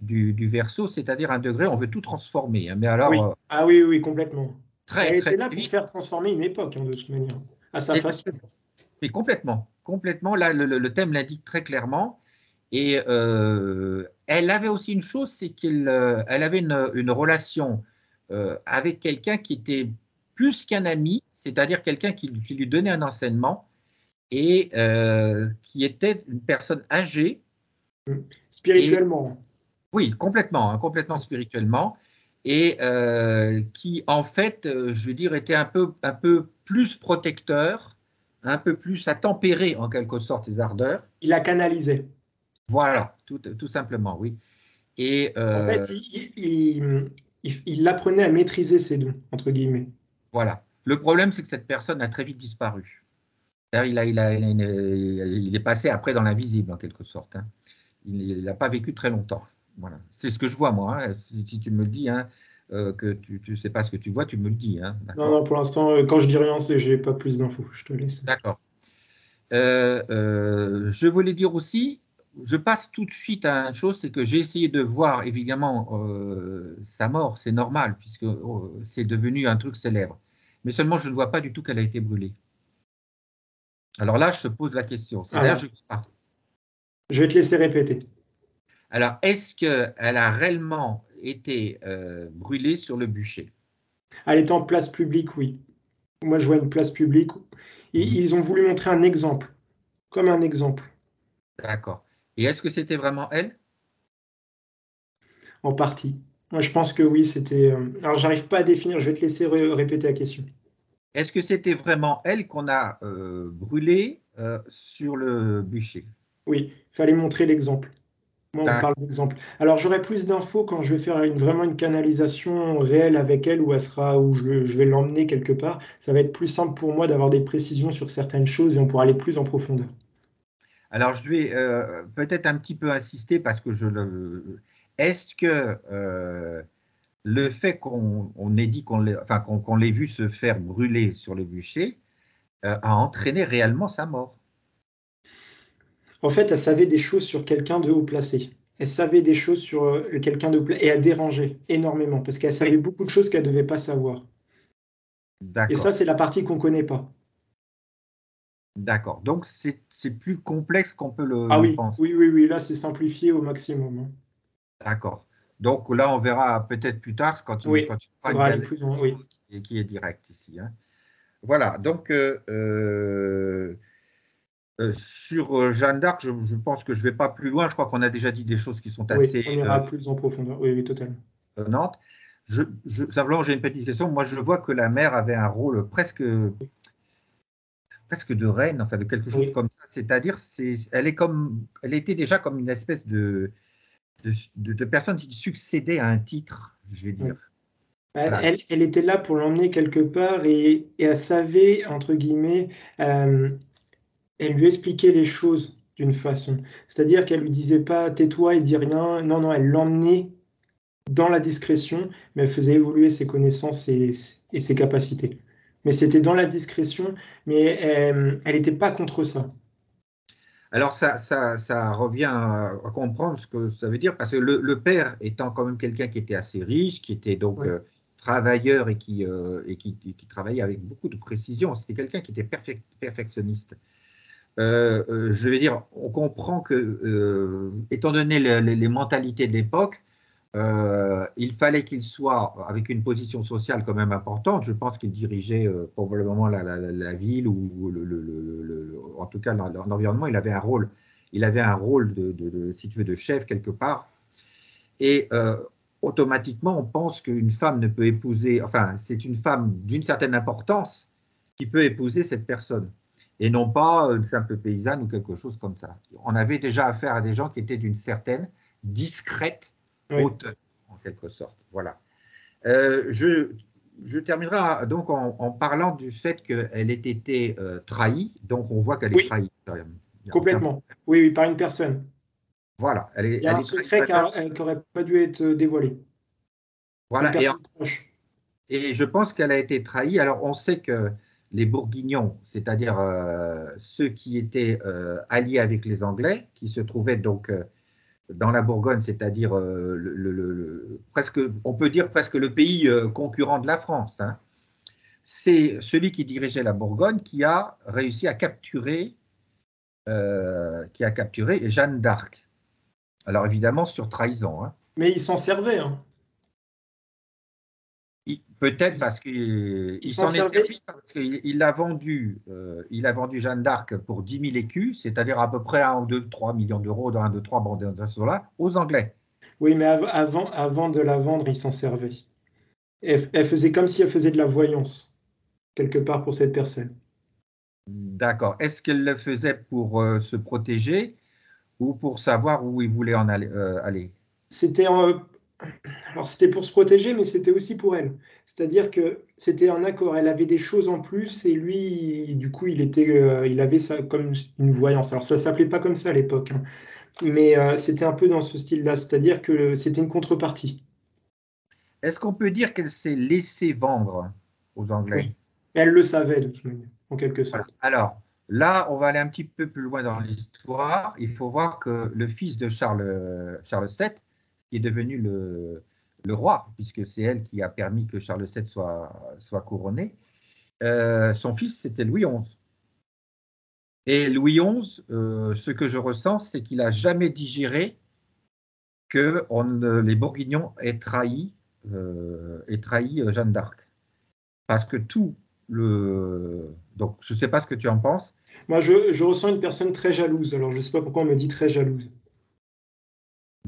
du Verseau, c'est-à-dire un degré, on veut tout transformer. Hein. Mais alors, Oui. Ah oui, oui, complètement. très, Elle très, était là très pour vite. faire transformer une époque, hein, de toute manière, à sa façon. Exactement. Mais complètement, complètement. Là, le thème l'indique très clairement. Et elle avait aussi une chose, c'est elle avait une relation avec quelqu'un qui était plus qu'un ami, c'est-à-dire quelqu'un qui lui donnait un enseignement et qui était une personne âgée et Spirituellement. oui, complètement, hein, complètement spirituellement et qui en fait, je veux dire, était un peu plus protecteur, un peu plus à tempérer en quelque sorte ses ardeurs. Il la canalisait. Voilà, tout simplement, oui. Et En fait, il apprenait à maîtriser ses dons, entre guillemets. voilà. Le problème, c'est que cette personne a très vite disparu. Il est passé après dans l'invisible, en quelque sorte. Hein. Il n'a pas vécu très longtemps. Voilà. C'est ce que je vois, moi. Hein. Si tu me le dis, hein, que tu ne sais pas ce que tu vois, tu me le dis. Hein. Non, D'accord? non, pour l'instant, quand je dis rien, j'ai pas plus d'infos. Je te laisse. D'accord. Je voulais dire aussi, je passe tout de suite à une chose, c'est que j'ai essayé de voir, évidemment, sa mort, c'est normal, puisque c'est devenu un truc célèbre. Mais seulement, je ne vois pas du tout qu'elle a été brûlée. Alors là, je te pose la question. C'est d'ailleurs, Alors, je vais te laisser répéter. Alors, est-ce qu'elle a réellement été brûlée sur le bûcher? Elle est en place publique, oui. Moi, je vois une place publique. Ils ont voulu montrer un exemple, comme un exemple, D'accord. Et est-ce que c'était vraiment elle? en partie. Moi, je pense que oui, c'était. Alors, j'arrive pas à définir. Je vais te laisser répéter la question. Est-ce que c'était vraiment elle qu'on a brûlée sur le bûcher? Oui, il fallait montrer l'exemple. Moi, on parle D'accord. d'exemple. Alors, j'aurai plus d'infos quand je vais faire vraiment une canalisation réelle avec elle, où elle sera, où je vais l'emmener quelque part. Ça va être plus simple pour moi d'avoir des précisions sur certaines choses et on pourra aller plus en profondeur. Alors, je vais peut-être un petit peu insister parce que est-ce que le fait qu'on ait dit enfin, qu'on l'ait vu se faire brûler sur le bûcher a entraîné réellement sa mort? En fait, elle savait des choses sur quelqu'un de haut placé. Elle savait des choses sur quelqu'un de haut placé et elle dérangeait énormément parce qu'elle savait Oui, beaucoup de choses qu'elle ne devait pas savoir. Et ça, d'accord. c'est la partie qu'on ne connaît pas. D'accord. Donc, c'est plus complexe qu'on peut Ah le oui, penser. oui, oui, oui, là, c'est simplifié au maximum, hein. D'accord. Donc là, on verra peut-être plus tard Oui, quand tu il feras faudra aller plus une loin, oui. chose qui est directe ici, hein. Voilà. Donc, sur Jeanne d'Arc, je pense que je ne vais pas plus loin. Je crois qu'on a déjà dit des choses qui sont Oui, assez on ira plus en profondeur. Oui, oui, totalement. étonnantes. Simplement, j'ai une petite question. Moi, je vois que la mère avait un rôle presque de reine, enfin de quelque chose Oui. comme ça. C'est-à-dire, elle était déjà comme une espèce de personne qui succédait à un titre, je vais Oui. dire. Elle, Voilà. elle était là pour l'emmener quelque part et elle savait, entre guillemets, euh, elle lui expliquait les choses d'une façon. C'est-à-dire qu'elle lui disait pas tais-toi et dis rien. Non, non, elle l'emmenait dans la discrétion, mais elle faisait évoluer ses connaissances et ses capacités. Mais c'était dans la discrétion, mais elle n'était pas contre ça. Alors, ça revient à comprendre ce que ça veut dire, parce que le père étant quand même quelqu'un qui était assez riche, qui était donc Oui, travailleur et qui travaillait avec beaucoup de précision, c'était quelqu'un qui était perfectionniste. Je vais dire, on comprend que, étant donné les mentalités de l'époque, il fallait qu'il soit avec une position sociale quand même importante. Je pense qu'il dirigeait probablement la ville ou en tout cas l'environnement. Il avait un rôle si tu veux, de chef quelque part. Et automatiquement, on pense qu'une femme ne peut épouser, enfin, c'est une femme d'une certaine importance qui peut épouser cette personne et non pas une simple paysanne ou quelque chose comme ça. On avait déjà affaire à des gens qui étaient d'une certaine discrète oui, hauteur, en quelque sorte. Voilà. Euh, je, je terminerai donc en parlant du fait qu'elle ait été trahie. Donc, on voit qu'elle est oui, trahie. Il n'y a aucun problème. complètement. Oui, oui, par une personne. Voilà, Il y a elle un est trahie secret par une personne. qui n'aurait pas dû être dévoilé. Une Voilà, personne proche. et je pense qu'elle a été trahie. Alors, on sait que les Bourguignons, c'est-à-dire ceux qui étaient alliés avec les Anglais, qui se trouvaient donc dans la Bourgogne, c'est-à-dire presque, on peut dire presque le pays concurrent de la France, hein, c'est celui qui dirigeait la Bourgogne qui a réussi à capturer Jeanne d'Arc. Alors évidemment sur trahison, hein. Mais il s'en servait, hein. Peut-être Il, parce qu'il il s'en s'en est servait. servi, parce il a vendu Jeanne d'Arc pour 10 000 écus, c'est-à-dire à peu près 1 ou 2, 3 millions d'euros, dans 1, 2, 3, bon, dans ce là aux Anglais. Oui, mais avant de la vendre, il s'en servait. Elle faisait comme si elle faisait de la voyance, quelque part pour cette personne. D'accord. Est-ce qu'elle le faisait pour se protéger ou pour savoir où il voulait en aller? C'était alors c'était pour se protéger, mais c'était aussi pour elle. C'est-à-dire que c'était un accord. Elle avait des choses en plus et lui, du coup, il avait ça comme une voyance. Alors ça s'appelait pas comme ça à l'époque, hein. Mais c'était un peu dans ce style-là. C'est-à-dire que c'était une contrepartie. Est-ce qu'on peut dire qu'elle s'est laissée vendre aux Anglais? Oui. Elle le savait de toute manière, en quelque Voilà. sorte. Alors, Là, on va aller un petit peu plus loin dans l'histoire. Il faut voir que le fils de Charles VII, qui est devenu le roi, puisque c'est elle qui a permis que Charles VII soit couronné, son fils, c'était Louis XI. Et Louis XI, ce que je ressens, c'est qu'il n'a jamais digéré que les Bourguignons aient trahi Jeanne d'Arc. Parce que tout le... Donc, je ne sais pas ce que tu en penses. Moi, je ressens une personne très jalouse. Alors, je ne sais pas pourquoi on me dit très jalouse.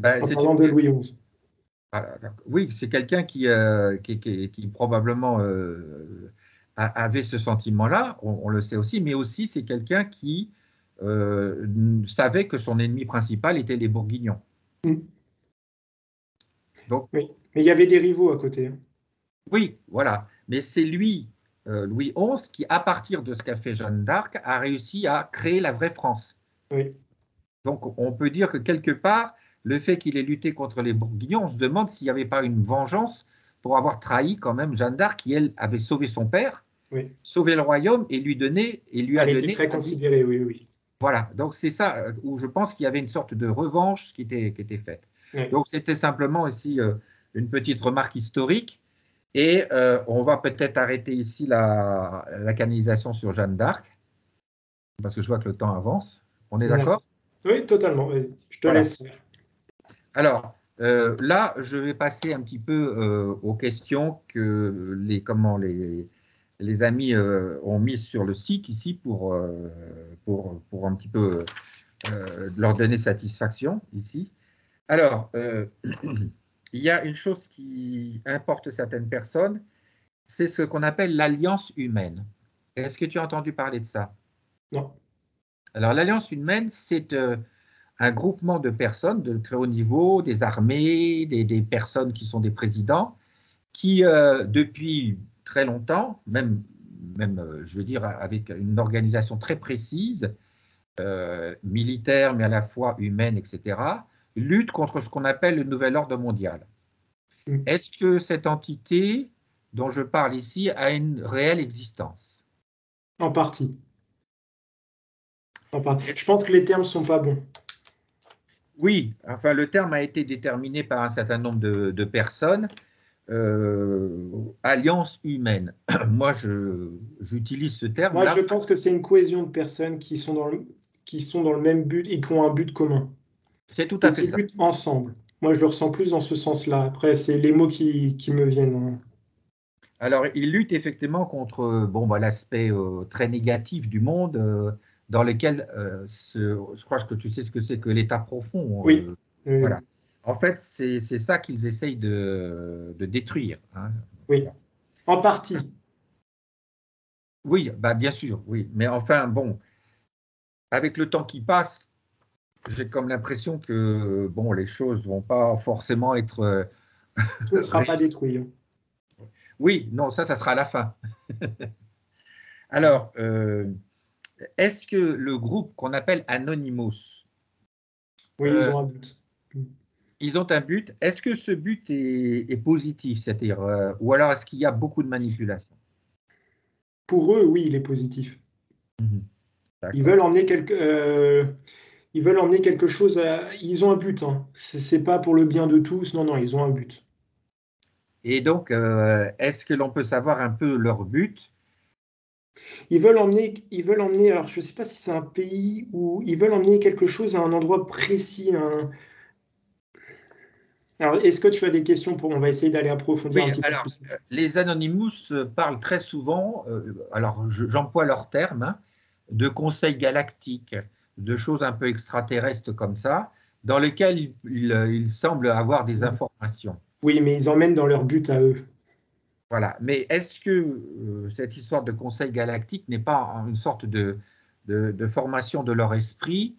Ben, En c'est parlant de Louis XI. Oui, c'est quelqu'un qui probablement avait ce sentiment-là, on le sait aussi, mais aussi c'est quelqu'un qui savait que son ennemi principal était les Bourguignons. Mm. Donc, Oui, mais il y avait des rivaux à côté. oui, voilà. Mais c'est lui, Louis XI, qui, à partir de ce qu'a fait Jeanne d'Arc, a réussi à créer la vraie France. Oui. Donc, on peut dire que quelque part, le fait qu'il ait lutté contre les Bourguignons, on se demande s'il n'y avait pas une vengeance pour avoir trahi quand même Jeanne d'Arc, qui, elle, avait sauvé son père, Oui. sauvé le royaume et lui a Elle était donné très la vie. considérée, oui, oui. Voilà, donc c'est ça où je pense qu'il y avait une sorte de revanche qui était faite. Oui. Donc, c'était simplement ici une petite remarque historique. Et on va peut-être arrêter ici la canalisation sur Jeanne d'Arc, parce que je vois que le temps avance. On est d'accord? Oui, totalement. Je te Voilà. laisse faire. Alors, là, je vais passer un petit peu aux questions que les amis ont mises sur le site ici pour un petit peu leur donner satisfaction ici. Alors, il y a une chose qui importe certaines personnes, c'est ce qu'on appelle l'alliance humaine. Est-ce que tu as entendu parler de ça? Non. Alors, l'alliance humaine, c'est un groupement de personnes de très haut niveau, des armées, des personnes qui sont des présidents, qui, depuis très longtemps, même je veux dire, avec une organisation très précise, militaire, mais à la fois humaine, etc., luttent contre ce qu'on appelle le nouvel ordre mondial. Mm. Est-ce que cette entité dont je parle ici a une réelle existence? En partie. Je pense que les termes sont pas bons. Oui, enfin le terme a été déterminé par un certain nombre de personnes. Alliance humaine. Moi, j'utilise ce Moi, je terme-là. pense que c'est une cohésion de personnes qui sont dans le même but et qui ont un but commun. C'est tout Et à fait qui ça. luttent ensemble. Moi, je le ressens plus dans ce sens-là. Après, c'est les mots qui me viennent, hein. Alors, ils luttent effectivement contre bon, bah, l'aspect très négatif du monde dans lequel, je crois que tu sais ce que c'est que l'état profond. Oui. Voilà. En fait, c'est ça qu'ils essayent de détruire. Hein. Oui. En partie. Oui, bah, bien sûr, oui. Mais enfin, bon, avec le temps qui passe, j'ai comme l'impression que bon, les choses ne vont pas forcément être Tout ne sera pas détruit, hein. Oui, non, ça sera à la fin. Alors, est-ce que le groupe qu'on appelle Anonymous, Oui, ils ont un but. ils ont un but? Est-ce que ce but est positif, c'est-à-dire, ou alors est-ce qu'il y a beaucoup de manipulation? Pour eux, oui, il est positif. Mhm. Ils D'accord. veulent emmener ils veulent emmener quelque chose ils ont un but, hein. C'est pas pour le bien de tous. Non, non, ils ont un but. Et donc, est-ce que l'on peut savoir un peu leur but? Ils veulent emmener, alors je sais pas si c'est un pays où ils veulent emmener quelque chose à un endroit précis. Alors, est-ce que tu as des questions on va essayer d'aller approfondir un Oui, petit peu alors, plus. les Anonymous parlent très souvent, alors j'emploie leur terme, hein, de conseils galactiques, de choses un peu extraterrestres comme ça, dans lesquelles ils semblent avoir des informations. Oui, mais ils emmènent dans leur but à eux. Voilà. Mais est-ce que cette histoire de conseil galactique n'est pas une sorte de formation de leur esprit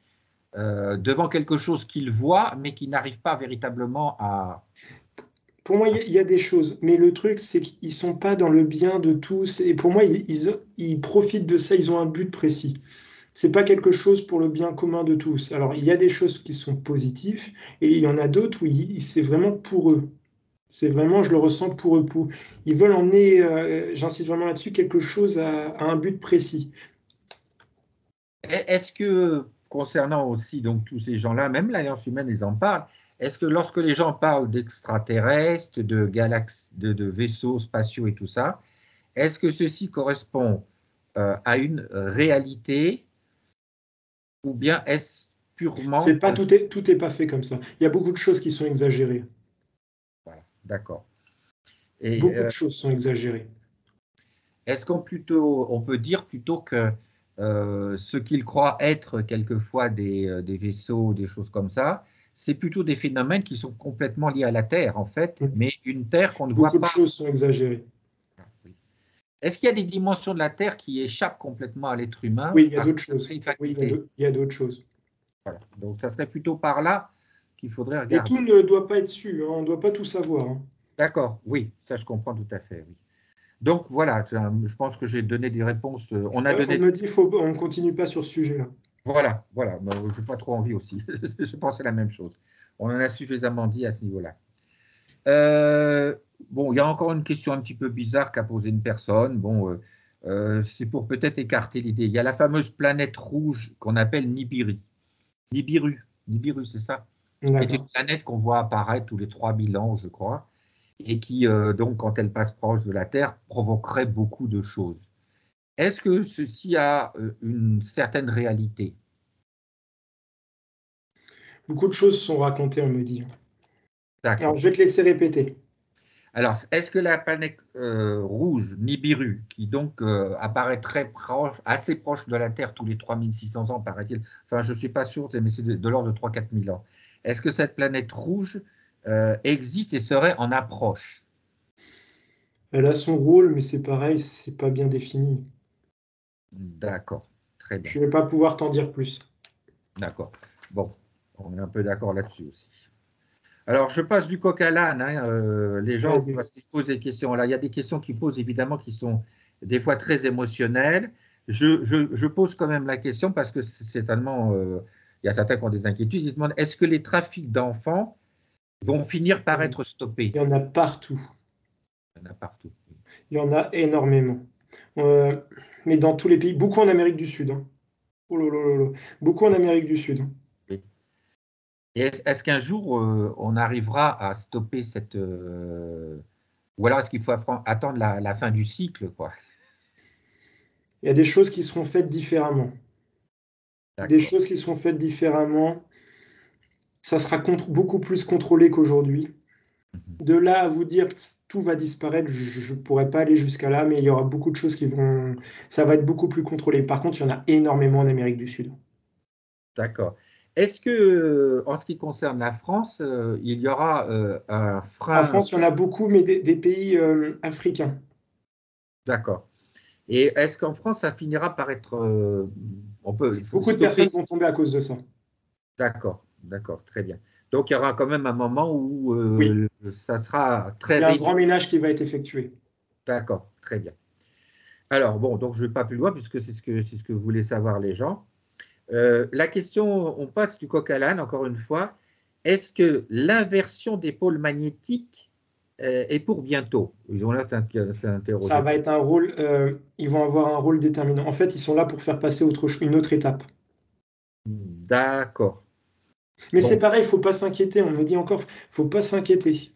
devant quelque chose qu'ils voient, mais qui n'arrivent pas véritablement à... Pour moi, il y a des choses, mais le truc, c'est qu'ils sont pas dans le bien de tous. Et pour moi, ils profitent de ça, ils ont un but précis. C'est pas quelque chose pour le bien commun de tous. Alors, il y a des choses qui sont positives, et il y en a d'autres où c'est vraiment pour eux. C'est vraiment, je le ressens pour eux. Ils veulent emmener, j'insiste vraiment là-dessus, quelque chose à un but précis. Est-ce que, concernant aussi donc, tous ces gens-là, même l'Alliance humaine, ils en parlent, est-ce que lorsque les gens parlent d'extraterrestres, de galaxies, de vaisseaux spatiaux et tout ça, est-ce que ceci correspond à une réalité ou bien est-ce C'est purement... pas tout est pas fait comme ça. Il y a beaucoup de choses qui sont exagérées. Voilà, d'accord. Et Beaucoup de choses sont exagérées. est-ce on peut dire plutôt que ce qu'ils croient être quelquefois des vaisseaux, des choses comme ça, c'est plutôt des phénomènes qui sont complètement liés à la Terre, en fait, mais une Terre qu'on ne voit Beaucoup de pas. choses sont exagérées. Oui. Est-ce qu'il y a des dimensions de la Terre qui échappent complètement à l'être humain, Oui, il y a parce que d'autres ça choses. serait une Oui, faculté? il y a d'autres choses. Voilà. Donc, ça serait plutôt par là qu'il faudrait Et tout regarder. ne doit pas être su, hein. On ne doit pas tout savoir, hein. D'accord, oui, ça je comprends tout à fait. Oui. Donc voilà, je pense que j'ai donné des réponses. On a On donné. me dit on ne continue pas sur ce sujet-là. Voilà, voilà. Je n'ai pas trop envie aussi. Je pensais la même chose. On en a suffisamment dit à ce niveau-là. Euh, bon, il y a encore une question un petit peu bizarre qu'a posée une personne. Bon, c'est pour peut-être écarter l'idée. Il y a la fameuse planète rouge qu'on appelle Nibiru. Nibiru, c'est ça? Qui est une D'accord. planète qu'on voit apparaître tous les 3000 ans, je crois, et qui, donc, quand elle passe proche de la Terre, provoquerait beaucoup de choses. Est-ce que ceci a une certaine réalité? Beaucoup de choses sont racontées, on me dit. Alors, D'accord. je vais te laisser répéter. Alors, est-ce que la planète rouge, Nibiru, qui donc apparaît très proche, assez proche de la Terre tous les 3600 ans, paraît-il, enfin, je ne suis pas sûr, mais c'est de l'ordre de 3-4 000 ans. Est-ce que cette planète rouge existe et serait en approche? Elle a son rôle, mais c'est pareil, c'est pas bien défini. D'accord, très bien. Je ne vais pas pouvoir t'en dire plus. D'accord. Bon, on est un peu d'accord là-dessus aussi. Alors, je passe du coq à l'âne, hein, les gens, Vas-y. parce qu'ils posent des questions. Là, il y a des questions qu'ils posent, évidemment, qui sont des fois très émotionnelles. Je pose quand même la question parce que c'est tellement. Il y a certains qui ont des inquiétudes. Ils se demandent est-ce que les trafics d'enfants vont finir par être stoppés? Il y en a partout. Il y en a partout. Il y en a énormément. Euh, mais dans tous les pays, beaucoup en Amérique du Sud, hein. Oh là là là là. Beaucoup en Amérique du Sud, hein. Oui. Et est-ce qu'un jour, on arrivera à stopper cette. Ou alors est-ce qu'il faut attendre la fin du cycle, quoi? Il y a des choses qui seront faites différemment. Des D'accord. choses qui seront faites différemment. Ça sera beaucoup plus contrôlé qu'aujourd'hui. Mhm. De là à vous dire que tout va disparaître, je ne pourrais pas aller jusqu'à là, mais il y aura beaucoup de choses qui vont. Ça va être beaucoup plus contrôlé. Par contre, il y en a énormément en Amérique du Sud. D'accord. Est-ce que, en ce qui concerne la France, il y aura un En frein? France, il y en a beaucoup, mais des pays africains. D'accord. Et est-ce qu'en France, ça finira par être, on peut Beaucoup de personnes stopper? vont tomber à cause de ça. D'accord, d'accord, très bien. Donc, il y aura quand même un moment où Oui, ça sera très il y a un grand réduit. ménage qui va être effectué. D'accord, très bien. Alors, bon, donc je ne vais pas plus loin puisque c'est ce que voulaient savoir les gens. La question, on passe du coq à l'âne, encore une fois. Est-ce que l'inversion des pôles magnétiques est pour bientôt? Ils ont l'air de Ça s'interroger. va être un rôle, ils vont avoir un rôle déterminant. En fait, ils sont là pour faire passer une autre étape. D'accord. Mais c'est Bon, pareil, il ne faut pas s'inquiéter. On me dit encore, il ne faut pas s'inquiéter.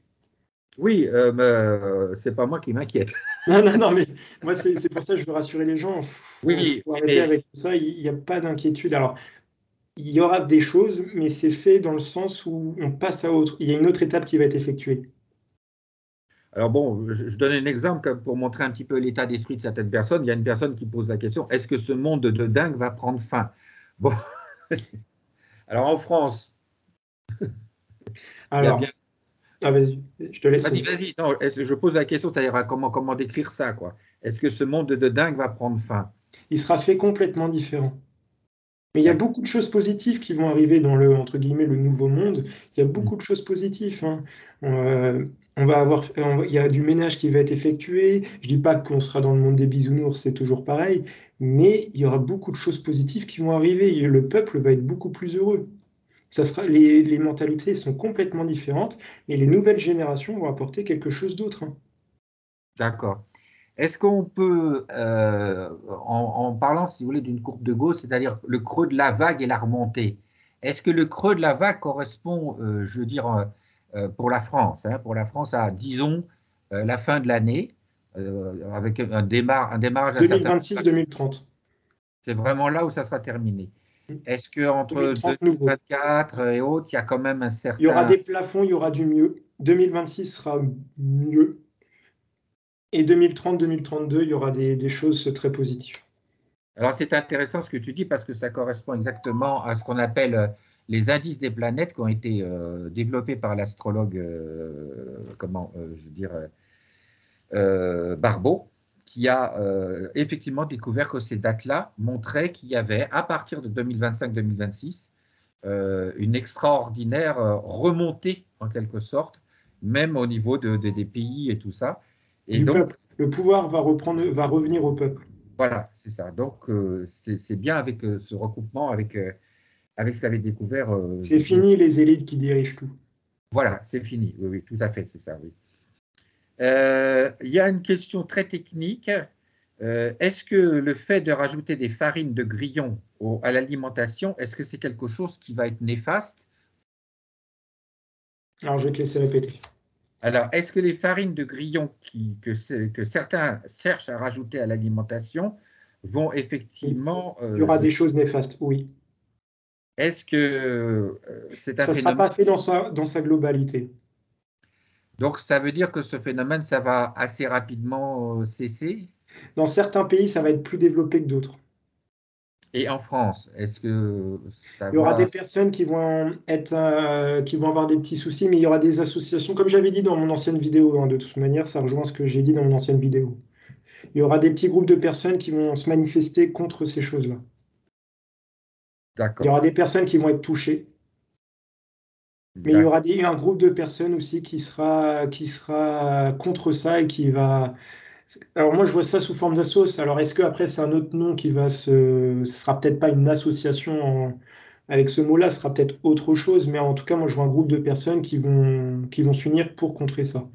oui, mais c'est pas moi qui m'inquiète. Non, non, non, mais moi, c'est pour ça que je veux rassurer les gens. Oui, Faut arrêter mais avec ça. Il n'y a pas d'inquiétude. Alors, il y aura des choses, mais c'est fait dans le sens où on passe à autre. Il y a une autre étape qui va être effectuée. alors bon, je donne un exemple pour montrer un petit peu l'état d'esprit de certaines personnes. Il y a une personne qui pose la question, est-ce que ce monde de dingue va prendre fin? Bon, alors en France, il y a bien. Alors, vas-y, je te laisse Vas-y, répondre. vas-y. Non, je pose la question, c'est-à-dire comment décrire ça, quoi. Est-ce que ce monde de dingue va prendre fin? Il sera fait complètement différent. Mais il y a D'accord. beaucoup de choses positives qui vont arriver dans le, entre guillemets, le nouveau monde. Il y a Mm. beaucoup de choses positives, hein. Il y a du ménage qui va être effectué. Je dis pas qu'on sera dans le monde des bisounours, c'est toujours pareil, mais il y aura beaucoup de choses positives qui vont arriver et le peuple va être beaucoup plus heureux. Les mentalités sont complètement différentes, mais les nouvelles générations vont apporter quelque chose d'autre, hein. D'accord. Est-ce qu'on peut, en parlant, si vous voulez, d'une courbe de Gauss, c'est-à-dire le creux de la vague et la remontée, est-ce que le creux de la vague correspond, je veux dire, pour la France, hein, à, disons, la fin de l'année, avec un démarrage à certain... 2026-2030. C'est vraiment là où ça sera terminé. Est-ce qu'entre 2030 nouveau. 2024 et autres, il y a quand même un certain... Il y aura des plafonds, il y aura du mieux. 2026 sera mieux. Et 2030-2032, il y aura des choses très positives. Alors, c'est intéressant ce que tu dis parce que ça correspond exactement à ce qu'on appelle les indices des planètes qui ont été développés par l'astrologue, je dirais, Barbeau, qui a effectivement découvert que ces dates-là montraient qu'il y avait, à partir de 2025-2026, une extraordinaire remontée, en quelque sorte, même au niveau des pays et tout ça. Et du donc, peuple. Le pouvoir va revenir au peuple. voilà, c'est ça. Donc, c'est bien avec ce recoupement, avec ce qu'avait découvert. C'est fini les élites qui dirigent tout. Voilà, c'est fini. Oui, oui, tout à fait, c'est ça, oui. Il y a une question très technique. Est-ce que le fait de rajouter des farines de grillons à l'alimentation, est-ce que c'est quelque chose qui va être néfaste? Alors, je vais te laisser répéter. Alors, est-ce que les farines de grillons que certains cherchent à rajouter à l'alimentation vont effectivement... il y aura des choses néfastes, oui. Est-ce que c'est un Ça ne sera phénomène... pas fait dans sa globalité. Donc, ça veut dire que ce phénomène, ça va assez rapidement cesser? Dans certains pays, ça va être plus développé que d'autres. Et en France, est-ce que ça Il y aura va... des personnes qui vont avoir des petits soucis, mais il y aura des associations, comme j'avais dit dans mon ancienne vidéo, hein, de toute manière, ça rejoint ce que j'ai dit dans mon ancienne vidéo. Il y aura des petits groupes de personnes qui vont se manifester contre ces choses-là. Il y D'accord. aura des personnes qui vont être touchées, mais il y aura un groupe de personnes aussi qui sera contre ça et qui va... Alors moi, je vois ça sous forme d'association. Alors est-ce qu'après, c'est un autre nom qui va ce sera peut-être pas une association avec ce mot-là, ce sera peut-être autre chose, mais en tout cas, moi, je vois un groupe de personnes qui vont s'unir pour contrer ça.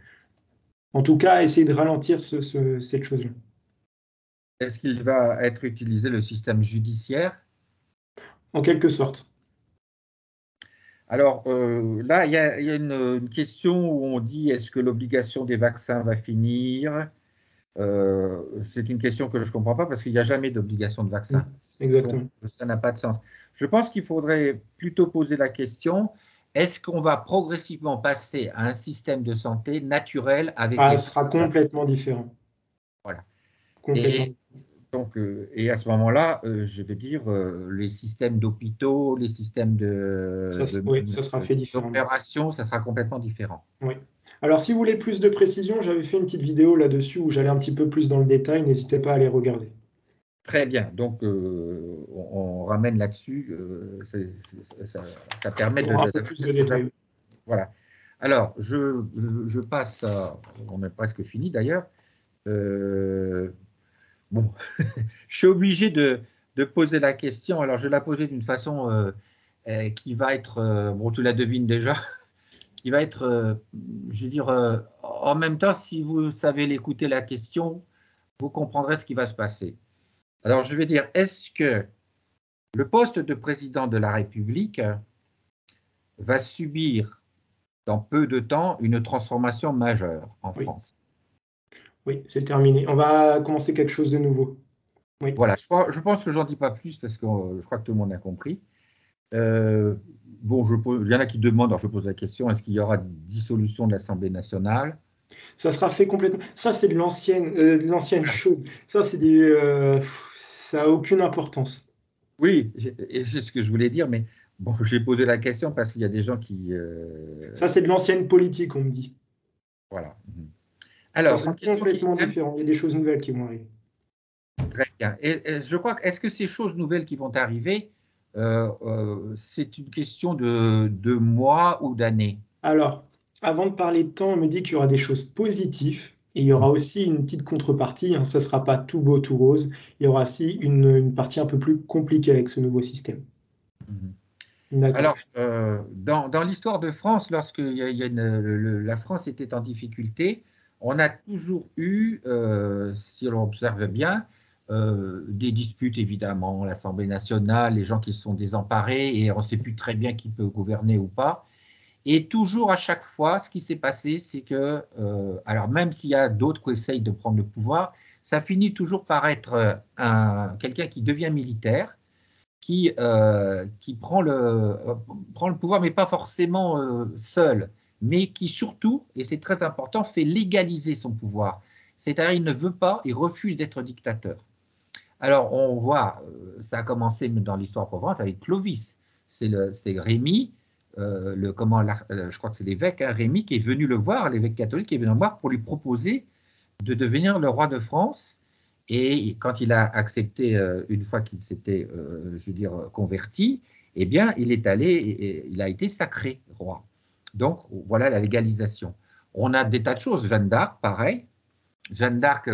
En tout cas, essayer de ralentir cette chose-là. Est-ce qu'il va être utilisé le système judiciaire? En quelque sorte. Alors là, il y a une question où on dit est-ce que l'obligation des vaccins va finir? C'est une question que je ne comprends pas parce qu'il n'y a jamais d'obligation de vaccin. Exactement. Donc, ça n'a pas de sens. Je pense qu'il faudrait plutôt poser la question, est-ce qu'on va progressivement passer à un système de santé naturel avec Ah, les... ce sera complètement différent. Voilà. Complètement. Donc, et à ce moment-là, je vais dire, les systèmes d'hôpitaux, les systèmes Oui, ça sera fait différemment. d'opération, ça sera complètement différent. Oui. Alors, si vous voulez plus de précision, j'avais fait une petite vidéo là-dessus où j'allais un petit peu plus dans le détail. N'hésitez pas à aller regarder. Très bien. Donc, on ramène là-dessus. Ça permet Pour un peu plus de détails. Voilà. Alors, je passe à... On est presque fini d'ailleurs. Bon, je suis obligé de poser la question. Alors, je vais la poser d'une façon qui va être... bon, tu la devines déjà. Qui va être, je veux dire, en même temps, si vous savez l'écouter la question, vous comprendrez ce qui va se passer. Alors, je vais dire, est-ce que le poste de président de la République va subir dans peu de temps une transformation majeure en France? Oui, c'est terminé. On va commencer quelque chose de nouveau. Oui. Voilà, je pense que j'en dis pas plus parce que je crois que tout le monde a compris. Bon, il y en a qui demandent, alors je pose la question, est-ce qu'il y aura dissolution de l'Assemblée nationale? Ça sera fait complètement. Ça, c'est de l'ancienne chose. Ça, ça n'a aucune importance. Oui, c'est ce que je voulais dire, mais bon, j'ai posé la question parce qu'il y a des gens qui... Ça, c'est de l'ancienne politique, on me dit. Voilà. Ça Alors, sera une question qui complètement est différent. Il y a des choses nouvelles qui vont arriver. très bien. Et je crois est-ce que ces choses nouvelles qui vont arriver, c'est une question de mois ou d'années? Alors, avant de parler de temps, on me dit qu'il y aura des choses positives et il y aura aussi une petite contrepartie. Ça ne sera pas tout beau, tout rose. Il y aura aussi une partie un peu plus compliquée avec ce nouveau système. Alors, dans l'histoire de France, lorsque la France était en difficulté, on a toujours eu, si on observe bien, des disputes évidemment, l'Assemblée nationale, les gens qui se sont désemparés et on ne sait plus très bien qui peut gouverner ou pas. Et toujours à chaque fois, ce qui s'est passé, c'est que, alors même s'il y a d'autres qui essayent de prendre le pouvoir, ça finit toujours par être quelqu'un qui devient militaire, qui prend le pouvoir, mais pas forcément seul, mais qui surtout, et c'est très important, fait légaliser son pouvoir. C'est-à-dire, il ne veut pas, il refuse d'être dictateur. Alors, on voit, ça a commencé dans l'histoire provence avec Clovis. C'est Rémy, je crois que c'est l'évêque, hein, Rémy, qui est venu le voir, l'évêque catholique, qui est venu le voir pour lui proposer de devenir le roi de France. Et quand il a accepté, une fois qu'il s'était, je veux dire, converti, eh bien, il a été sacré roi. Donc, voilà la légalisation. On a des tas de choses. Jeanne d'Arc, pareil. Jeanne d'Arc,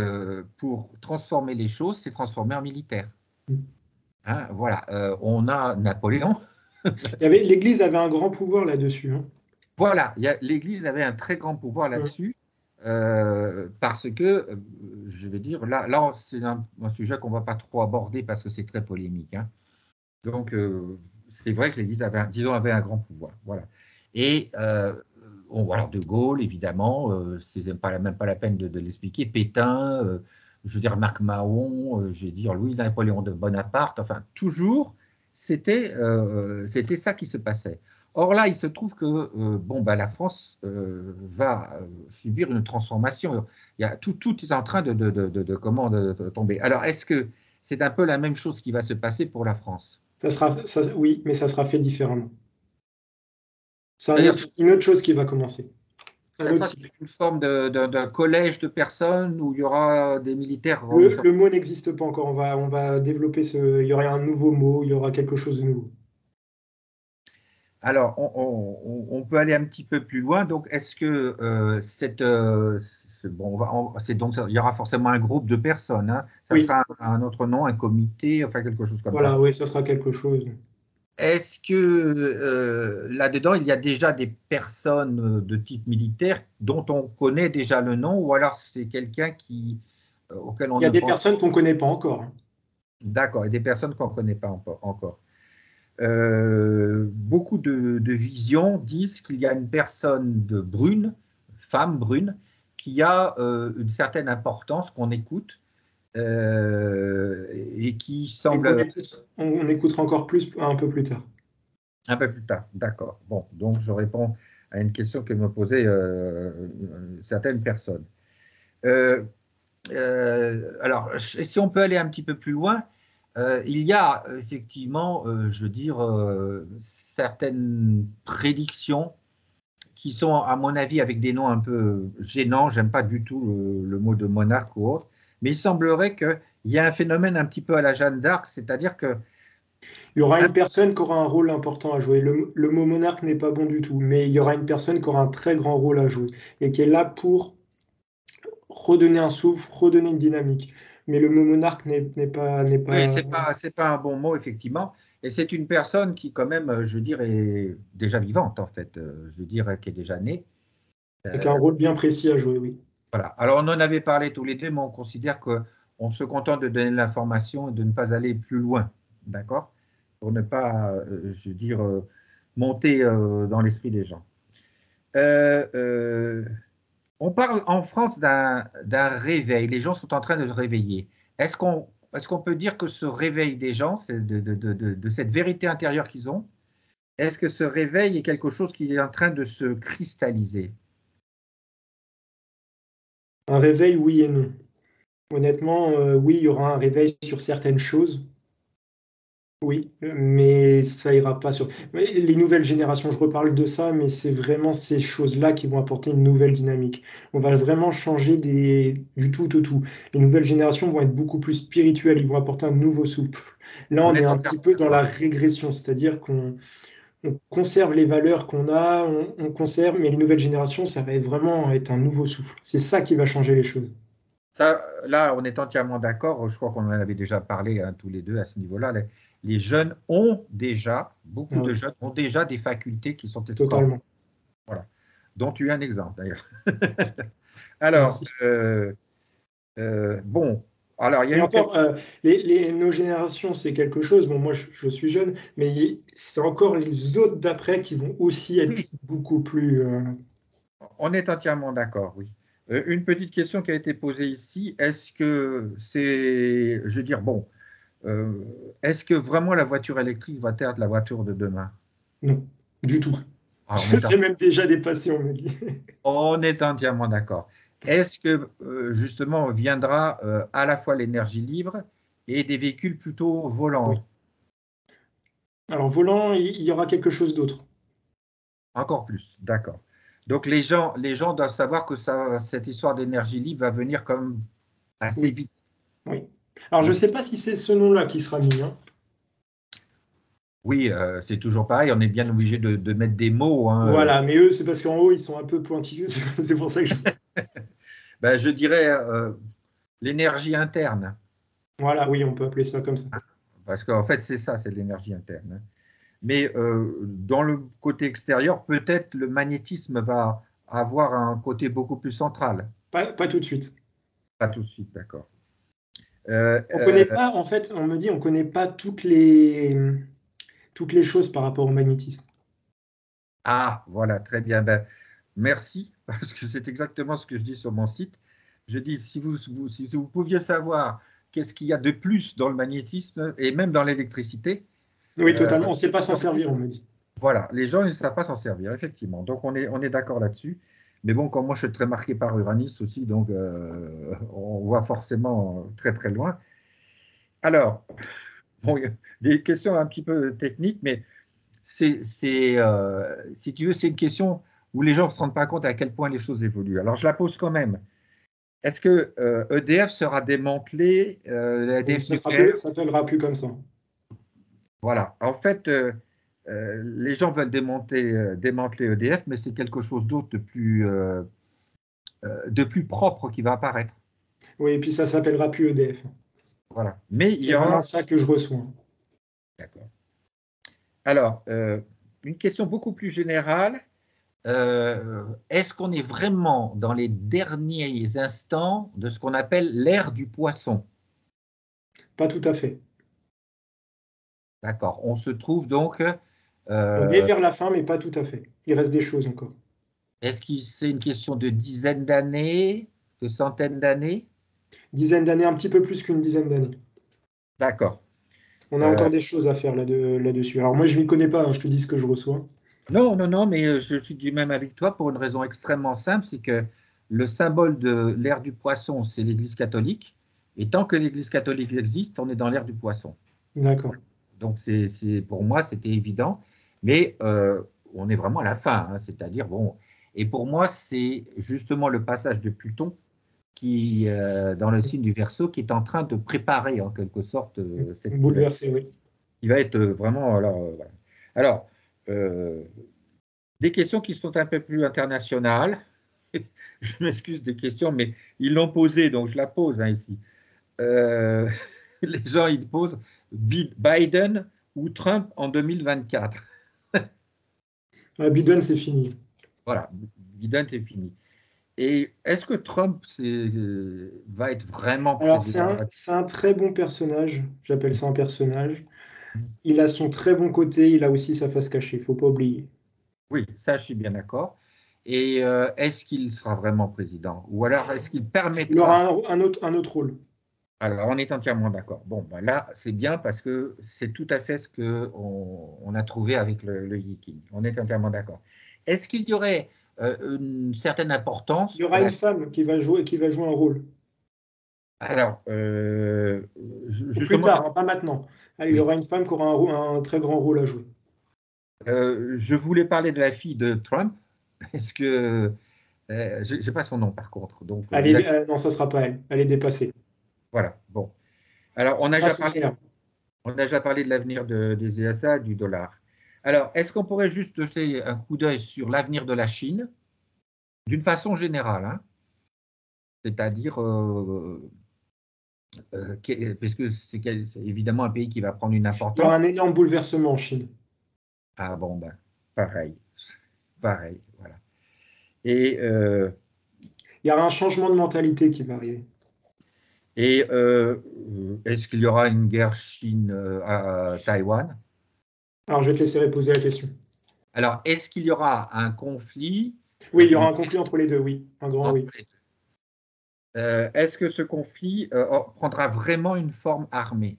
pour transformer les choses, s'est transformée en militaire. Hein, voilà. On a Napoléon. L'Église avait un grand pouvoir là-dessus. Hein. Voilà, l'Église avait un très grand pouvoir là-dessus, parce que, je vais dire, là c'est un sujet qu'on ne va pas trop aborder parce que c'est très polémique. Hein. Donc, c'est vrai que l'Église avait un grand pouvoir. Voilà. Et voilà, De Gaulle, évidemment, c'est même pas la peine de l'expliquer. Pétain, je veux dire Marc Mahon, je veux dire Louis-Napoléon de Bonaparte, enfin, toujours, c'était ça qui se passait. Or là, il se trouve que la France va subir une transformation. Tout est en train de tomber. Alors, est-ce que c'est un peu la même chose qui va se passer pour la France? Oui, mais ça sera fait différemment. C'est C'est-à-dire, une autre chose qui va commencer. Un ça autre sera cycle. une forme d'un collège de personnes où il y aura des militaires. Le mot n'existe pas encore. On va développer il y aura un nouveau mot, il y aura quelque chose de nouveau. Alors, on peut aller un petit peu plus loin. Donc, est-ce que il y aura forcément un groupe de personnes. Hein. Ça Oui, sera un autre nom, un comité, enfin quelque chose comme ça. voilà, oui, ça sera quelque chose. Est-ce que là-dedans, il y a déjà des personnes de type militaire dont on connaît déjà le nom, ou alors c'est quelqu'un auquel on Il y a ne des pense pas? personnes qu'on ne connaît pas encore. Hein. D'accord, et des personnes qu'on ne connaît pas encore. Beaucoup de visions disent qu'il y a une personne femme brune, qui a une certaine importance qu'on écoute et qui Et qu'on semble on écoutera encore plus un peu plus tard. un peu plus tard. D'accord. Bon, donc je réponds à une question que me posaient certaines personnes. Euh, alors, si on peut aller un petit peu plus loin, il y a effectivement, je veux dire, certaines prédictions qui sont, à mon avis, avec des noms un peu gênants. J'aime pas du tout le mot de monarque ou autre, mais il semblerait qu'il y a un phénomène un petit peu à la Jeanne d'Arc, c'est-à-dire que Il y aura une personne qui aura un rôle important à jouer. Le mot monarque n'est pas bon du tout, mais il y aura une personne qui aura un très grand rôle à jouer et qui est là pour redonner un souffle, redonner une dynamique. Mais le mot monarque n'est oui, pas. c'est pas un bon mot, effectivement. Et c'est une personne qui, quand même, je veux dire, est déjà vivante, en fait. Je veux dire, qui est déjà née. Avec un rôle bien précis à jouer, oui. Voilà. Alors, on en avait parlé tous les deux, mais on considère qu'on se contente de donner l'information et de ne pas aller plus loin. D'accord? Pour ne pas, je veux dire, monter dans l'esprit des gens. Euh, euh, on parle en France d'un réveil. Les gens sont en train de se réveiller. Est-ce qu'on peut dire que ce réveil des gens, c'est de cette vérité intérieure qu'ils ont, est-ce que ce réveil est quelque chose qui est en train de se cristalliser? Un réveil, oui et non. Honnêtement, oui, il y aura un réveil sur certaines choses. Oui, mais ça ira pas sur. Mais les nouvelles générations, je reparle de ça, mais c'est vraiment ces choses-là qui vont apporter une nouvelle dynamique. On va vraiment changer du tout au tout. Les nouvelles générations vont être beaucoup plus spirituelles, ils vont apporter un nouveau souffle. Là, On on est est un petit entièrement peu dans la d'accord. régression, c'est-à-dire on conserve les valeurs qu'on a, on conserve, mais les nouvelles générations, ça va vraiment être un nouveau souffle. C'est ça qui va changer les choses. Ça, là, on est entièrement d'accord. Je crois qu'on en avait déjà parlé, hein, tous les deux à ce niveau-là. Les jeunes ont déjà, beaucoup Ah de oui, jeunes ont déjà des facultés qui sont extraordinaires. totalement. Voilà. dont tu es un exemple d'ailleurs. Alors, Merci. bon, alors il y a Et eu encore, nos générations, c'est quelque chose. Bon, moi, je suis jeune, mais c'est encore les autres d'après qui vont aussi être oui, beaucoup plus. on est entièrement d'accord, oui. Une petite question qui a été posée ici, est-ce que c'est, je veux dire, bon, euh, est-ce que vraiment la voiture électrique va être la voiture de demain? Non, du tout. Ah, C'est même déjà dépassé, on me dit. on est entièrement d'accord. Est-ce que justement viendra à la fois l'énergie libre et des véhicules plutôt Oui. volants? Alors, volant, il y aura quelque chose d'autre. Encore plus, d'accord. Donc les gens doivent savoir que ça, cette histoire d'énergie libre va venir comme assez Oui, vite. oui. Alors, je ne Donc sais pas si c'est ce nom-là qui sera mis, hein. oui, c'est toujours pareil, on est bien obligé de mettre des mots, hein. Voilà, mais eux, c'est parce qu'en haut, ils sont un peu pointilleux. C'est pour ça que je. Ben, je dirais l'énergie interne, Voilà, oui, on peut appeler ça comme ça. parce qu'en fait c'est ça, c'est de l'énergie interne, hein. Mais dans le côté extérieur, peut-être le magnétisme va avoir un côté beaucoup plus central. Pas tout de suite. Pas tout de suite, d'accord. On connaît pas, en fait, on me dit, on connaît pas toutes les choses par rapport au magnétisme. Ah, voilà, très bien. Ben, merci, parce que c'est exactement ce que je dis sur mon site. Je dis, si vous pouviez savoir qu'est-ce qu'il y a de plus dans le magnétisme et même dans l'électricité, Oui, totalement. On ne sait vous pas s'en seriez servir, on choqués. me dit. Voilà, les gens ne savent pas s'en servir, effectivement. Donc, on est d'accord là-dessus. Mais bon, comme moi, je suis très marqué par Uranus aussi, donc on voit forcément très, très loin. Alors, bon, il y a des questions un petit peu techniques, mais si tu veux, c'est une question où les gens ne se rendent pas compte à quel point les choses évoluent. Alors, je la pose quand même. Est-ce que EDF sera démantelé, Oui, l'EDF nucléaire? ça s'appellera plus comme ça. Voilà. En fait, les gens veulent démanteler EDF, mais c'est quelque chose d'autre de plus propre qui va apparaître. Oui, et puis ça s'appellera plus EDF. Voilà. Mais il C'est y vraiment aura. ça que je reçois. D'accord. Alors, une question beaucoup plus générale. Est-ce qu'on est vraiment dans les derniers instants de ce qu'on appelle l'ère du poisson? Pas tout à fait. D'accord. On se trouve donc. On est vers la fin, mais pas tout à fait. Il reste des choses encore. Est-ce que c'est une question de dizaines d'années, de centaines d'années? Dizaine d'années, un petit peu plus qu'une dizaine d'années. D'accord. On a Euh, encore des choses à faire là-dessus. Alors moi, je m'y connais pas, hein, je te dis ce que je reçois. non, non, non, mais je suis du même avec toi pour une raison extrêmement simple, c'est que le symbole de l'ère du poisson, c'est l'Église catholique. Et tant que l'Église catholique existe, on est dans l'ère du poisson. D'accord. Donc, pour moi, c'était évident. Mais on est vraiment à la fin, hein, c'est-à-dire, bon. Et pour moi, c'est justement le passage de Pluton qui, dans le signe du Verseau, qui est en train de préparer en quelque sorte cette nouvelle, Bouleversé, oui. qui va être vraiment. Alors, voilà. Alors, euh, des questions qui sont un peu plus internationales. Je m'excuse des questions, mais ils l'ont posée, donc je la pose hein, ici. Euh, les gens, ils posent Biden ou Trump en 2024. Biden, c'est fini. Voilà, Biden, c'est fini. Et est-ce que Trump va être vraiment Alors, président? c'est un très bon personnage. J'appelle ça un personnage. Il a son très bon côté, il a aussi sa face cachée, il faut pas oublier. Oui, ça, je suis bien d'accord. Et est-ce qu'il sera vraiment président? Ou alors, est-ce qu'il Il aura permettra? un autre rôle. Alors, on est entièrement d'accord. Bon, ben là, c'est bien parce que c'est tout à fait ce qu'on on a trouvé avec le Yiking. On est entièrement d'accord. Est-ce qu'il y aurait une certaine Il y importance aura une femme qui va jouer un rôle. Alors, Ou plus justement, tard, hein, pas maintenant. Il y oui. aura une femme qui aura un très grand rôle à jouer. Je voulais parler de la fille de Trump. Est-ce que je n'ai pas son nom par contre. Donc, Non, ça sera pas elle. Elle est dépassée. voilà. Bon. Alors, C'est pas son père. on a déjà parlé de l'avenir des USA, du dollar. Alors, est-ce qu'on pourrait juste jeter un coup d'œil sur l'avenir de la Chine, d'une façon générale, hein, c'est-à-dire, puisque c'est évidemment un pays qui va prendre une Il y aura importance. un énorme bouleversement en Chine. Ah bon, ben, pareil, pareil, voilà. Et, Il y aura un changement de mentalité qui va arriver. et est-ce qu'il y aura une guerre Chine à Taïwan? Alors, je vais te laisser reposer la question. Alors, est-ce qu'il y aura un conflit Oui, il y aura un conflit entre les deux, oui. Un grand entre oui. les deux? Est-ce que ce conflit prendra vraiment une forme armée?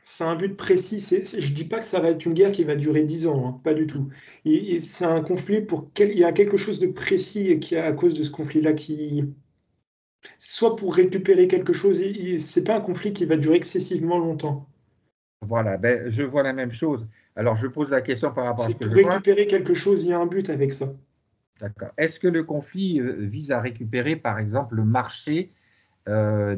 C'est un but précis. Je ne dis pas que ça va être une guerre qui va durer 10 ans, hein, pas du tout. C'est un conflit il y a quelque chose de précis et qui, à cause de ce conflit-là, soit pour récupérer quelque chose, c'est pas un conflit qui va durer excessivement longtemps. Voilà, ben, je vois la même chose. Alors, je pose la question par rapport à ce C'est que pour je vois. récupérer quelque chose, il y a un but avec ça. D'accord. Est-ce que le conflit vise à récupérer, par exemple, le marché le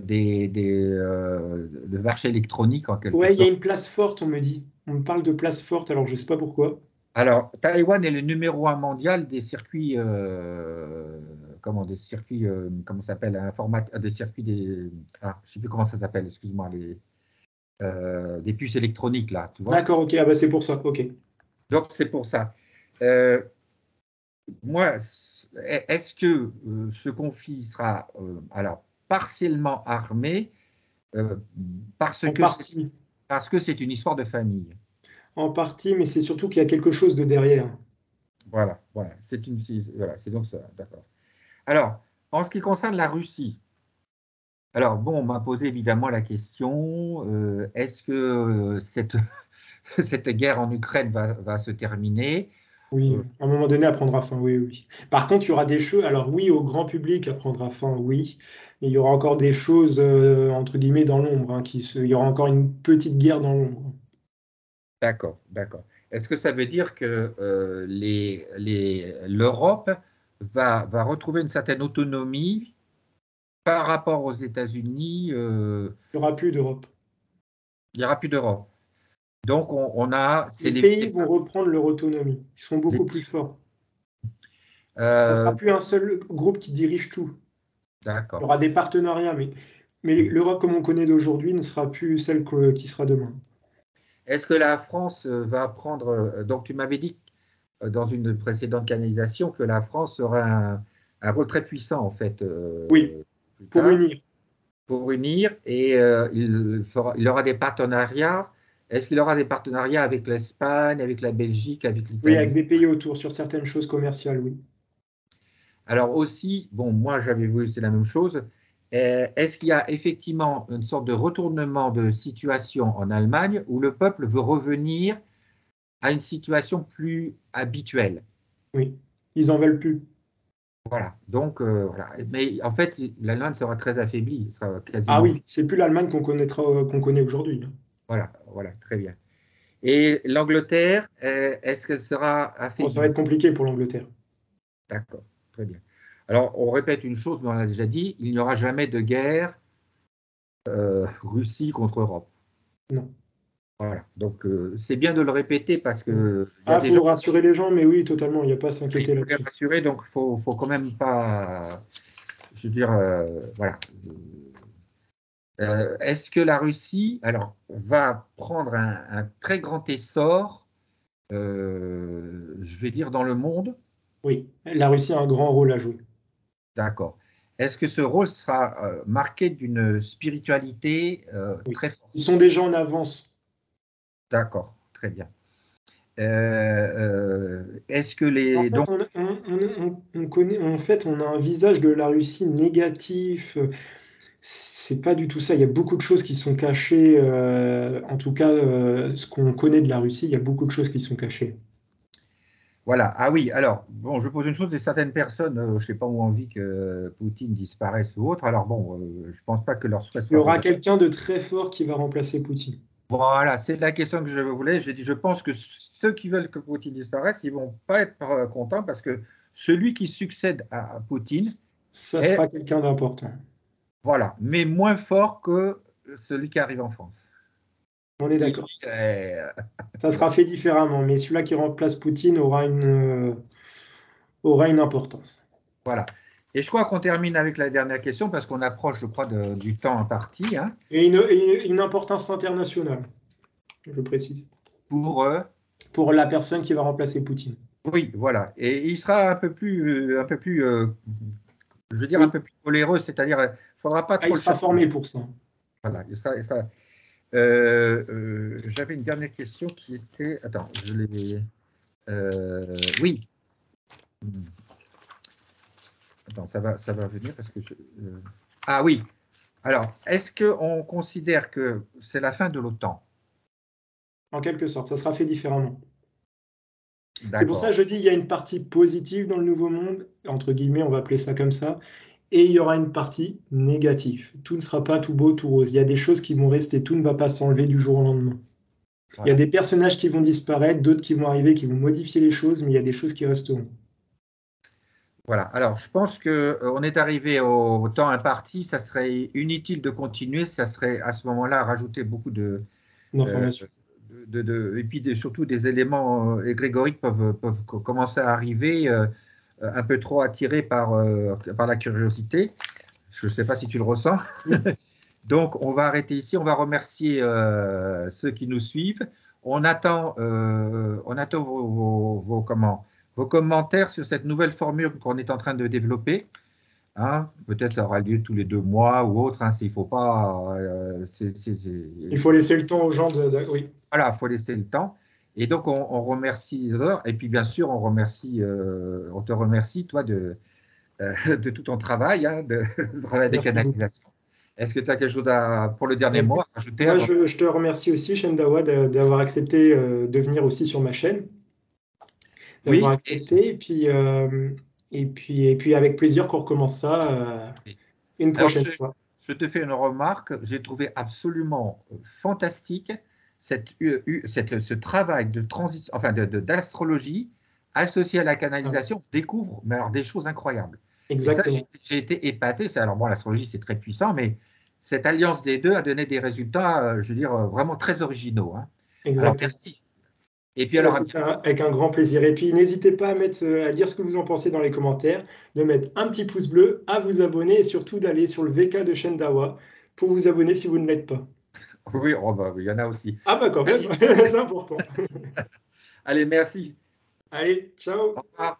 marché électronique en quelque Ouais, il y a sorte? une place forte, on me dit. On me parle de place forte, alors je sais pas pourquoi. Alors, Taïwan est le numéro 1 mondial des circuits, comment ça s'appelle, des circuits je ne sais plus comment ça s'appelle, excuse-moi, des puces électroniques là, tu vois. D'accord, ok, ah bah c'est pour ça, ok. Donc c'est pour ça. Euh, Moi, est-ce que ce conflit sera alors partiellement armé euh, parce En que c'est partie, une histoire de famille? en partie, mais c'est surtout qu'il y a quelque chose de derrière. Voilà, voilà, voilà, c'est donc ça, d'accord. Alors, en ce qui concerne la Russie, alors bon, on m'a posé évidemment la question, est-ce que cette guerre en Ukraine va se terminer? Oui, Euh, à un moment donné, elle prendra fin, oui, oui. Par contre, il y aura des choses, alors oui, au grand public, elle prendra fin, oui, mais il y aura encore des choses, entre guillemets, dans l'ombre, hein, il y aura encore une petite guerre dans l'ombre. d'accord, d'accord. Est-ce que ça veut dire que l'Europe va retrouver une certaine autonomie par rapport aux États-Unis? Il n'y aura plus d'Europe. Il n'y aura plus d'Europe. Donc, c'est Les pays vont reprendre leur autonomie. Ils seront les beaucoup plus pays. forts. Ça Euh, sera plus un seul groupe qui dirige tout. Il y d'accord. aura des partenariats, mais l'Europe comme on connaît d'aujourd'hui ne sera plus celle qui sera demain. Est-ce que la France va prendre, donc tu m'avais dit dans une précédente canalisation que la France aura un rôle très puissant en fait Oui, plus pour tard unir. pour unir et il aura des partenariats. Est-ce qu'il aura des partenariats avec l'Espagne, avec la Belgique, avec Oui, avec l'Italie? des pays autour sur certaines choses commerciales, oui. Alors aussi, bon, moi j'avais vu, c'est la même chose. Est-ce qu'il y a effectivement une sorte de retournement de situation en Allemagne où le peuple veut revenir à une situation plus habituelle? Oui, ils en veulent plus. Voilà. Donc, voilà. Mais en fait, l'Allemagne sera très affaiblie, elle sera Ah quasiment. oui, c'est plus l'Allemagne qu'on connaît aujourd'hui, hein. Voilà, voilà, très bien. Et l'Angleterre, est-ce qu'elle sera Bon, ça va être affaiblie? compliqué pour l'Angleterre. D'accord, très bien. Alors, on répète une chose, mais on l'a déjà dit, il n'y aura jamais de guerre Russie contre Europe. Non. Voilà. Donc, c'est bien de le répéter parce Mm. que il y a Ah, des faut gens, rassurer les gens, mais oui, totalement, il n'y a pas à il s'inquiéter faut les là-dessus. rassurer, donc faut quand même pas, je veux dire, voilà. Est-ce que la Russie, alors, va prendre un très grand essor, je vais dire, dans le monde? Oui, la Russie a un grand rôle à jouer. D'accord. Est-ce que ce rôle sera marqué d'une spiritualité Oui. très forte? Ils sont déjà en avance. D'accord, très bien. Est-ce que En les... fait, Donc, on connaît, en fait, on a un visage de la Russie négatif. C'est pas du tout ça. Il y a beaucoup de choses qui sont cachées. En tout cas, ce qu'on connaît de la Russie, il y a beaucoup de choses qui sont cachées. voilà. Ah oui, alors, bon, je pose une chose, certaines personnes, je ne sais pas, ont envie que Poutine disparaisse ou autre. Alors bon, je ne pense pas que leur souhait Il y soit aura réalisé. quelqu'un de très fort qui va remplacer Poutine. Voilà, c'est la question que je voulais. J'ai dit, je pense que ceux qui veulent que Poutine disparaisse, ils ne vont pas être contents parce que celui qui succède à Poutine Ça est, sera quelqu'un d'important. voilà, mais moins fort que celui qui arrive en France. On est Qui, d'accord. Ça sera fait différemment, mais celui-là qui remplace Poutine aura une importance. voilà. Et je crois qu'on termine avec la dernière question parce qu'on approche, je crois, du temps imparti, hein, Et une importance internationale, je précise, pour pour la personne qui va remplacer Poutine. Oui, voilà. Et il sera je veux dire, un Oui. peu plus onéreux, c'est-à-dire, il ne faudra pas Ah, trop il le sera formé chatouiller. pour ça. Voilà, j'avais une dernière question qui était. Attends, je l'ai. Oui. Attends, ça va venir parce que Ah oui. Alors, est-ce qu'on considère que c'est la fin de l'OTAN? En quelque sorte, ça sera fait différemment. C'est pour ça D'accord. que je dis il y a une partie positive dans le nouveau monde, entre guillemets, on va appeler ça comme ça, et il y aura une partie négative. Tout ne sera pas tout beau, tout rose. Il y a des choses qui vont rester, tout ne va pas s'enlever du jour au lendemain. Il y a Voilà. des personnages qui vont disparaître, d'autres qui vont arriver, qui vont modifier les choses, mais il y a des choses qui resteront. Voilà. Alors, je pense qu'on est arrivé au temps imparti. Ça serait inutile de continuer. Ça serait à ce moment-là rajouter beaucoup euh, D'informations. et puis surtout des éléments égrégoriques peuvent commencer à arriver un peu trop attirés par la curiosité. Je ne sais pas si tu le ressens. Oui. Donc, on va arrêter ici. On va remercier ceux qui nous suivent. On attend vos commentaires sur cette nouvelle formule qu'on est en train de développer. Hein. Peut-être ça aura lieu tous les 2 mois ou autre. Hein, il faut pas. Il faut laisser le temps aux gens oui. Voilà, il faut laisser le temps. Et donc, on remercie Isidore. Et puis, bien sûr, on te remercie, toi, de tout ton travail, hein, de travail des Merci beaucoup. canalisations. Est-ce que tu as quelque chose pour le dernier Donc, mot à rajouter moi, avant? je te remercie aussi, Shendawa, d'avoir accepté de venir aussi sur ma chaîne, d'avoir Oui, accepté, et puis avec plaisir qu'on recommence ça une alors prochaine fois. je te fais une remarque. J'ai trouvé absolument fantastique ce travail de transition, enfin d'astrologie associé à la Ah, canalisation. Découvre, mais alors des choses incroyables. Et ça, exactement, j'ai été épaté. Alors bon, l'astrologie c'est très puissant, mais cette alliance des deux a donné des résultats, je veux dire, vraiment très originaux. Hein. Alors exactement. merci. Et puis alors, C'était avec un grand plaisir. Et puis, n'hésitez pas à mettre, à dire ce que vous en pensez dans les commentaires, de mettre un petit pouce bleu, à vous abonner et surtout d'aller sur le VK de Shendawa pour vous abonner si vous ne l'êtes pas. oui, oh bah, il y en a aussi. Ah bah quand même, Allez, c'est important. allez, merci. Allez, Au ciao! revoir.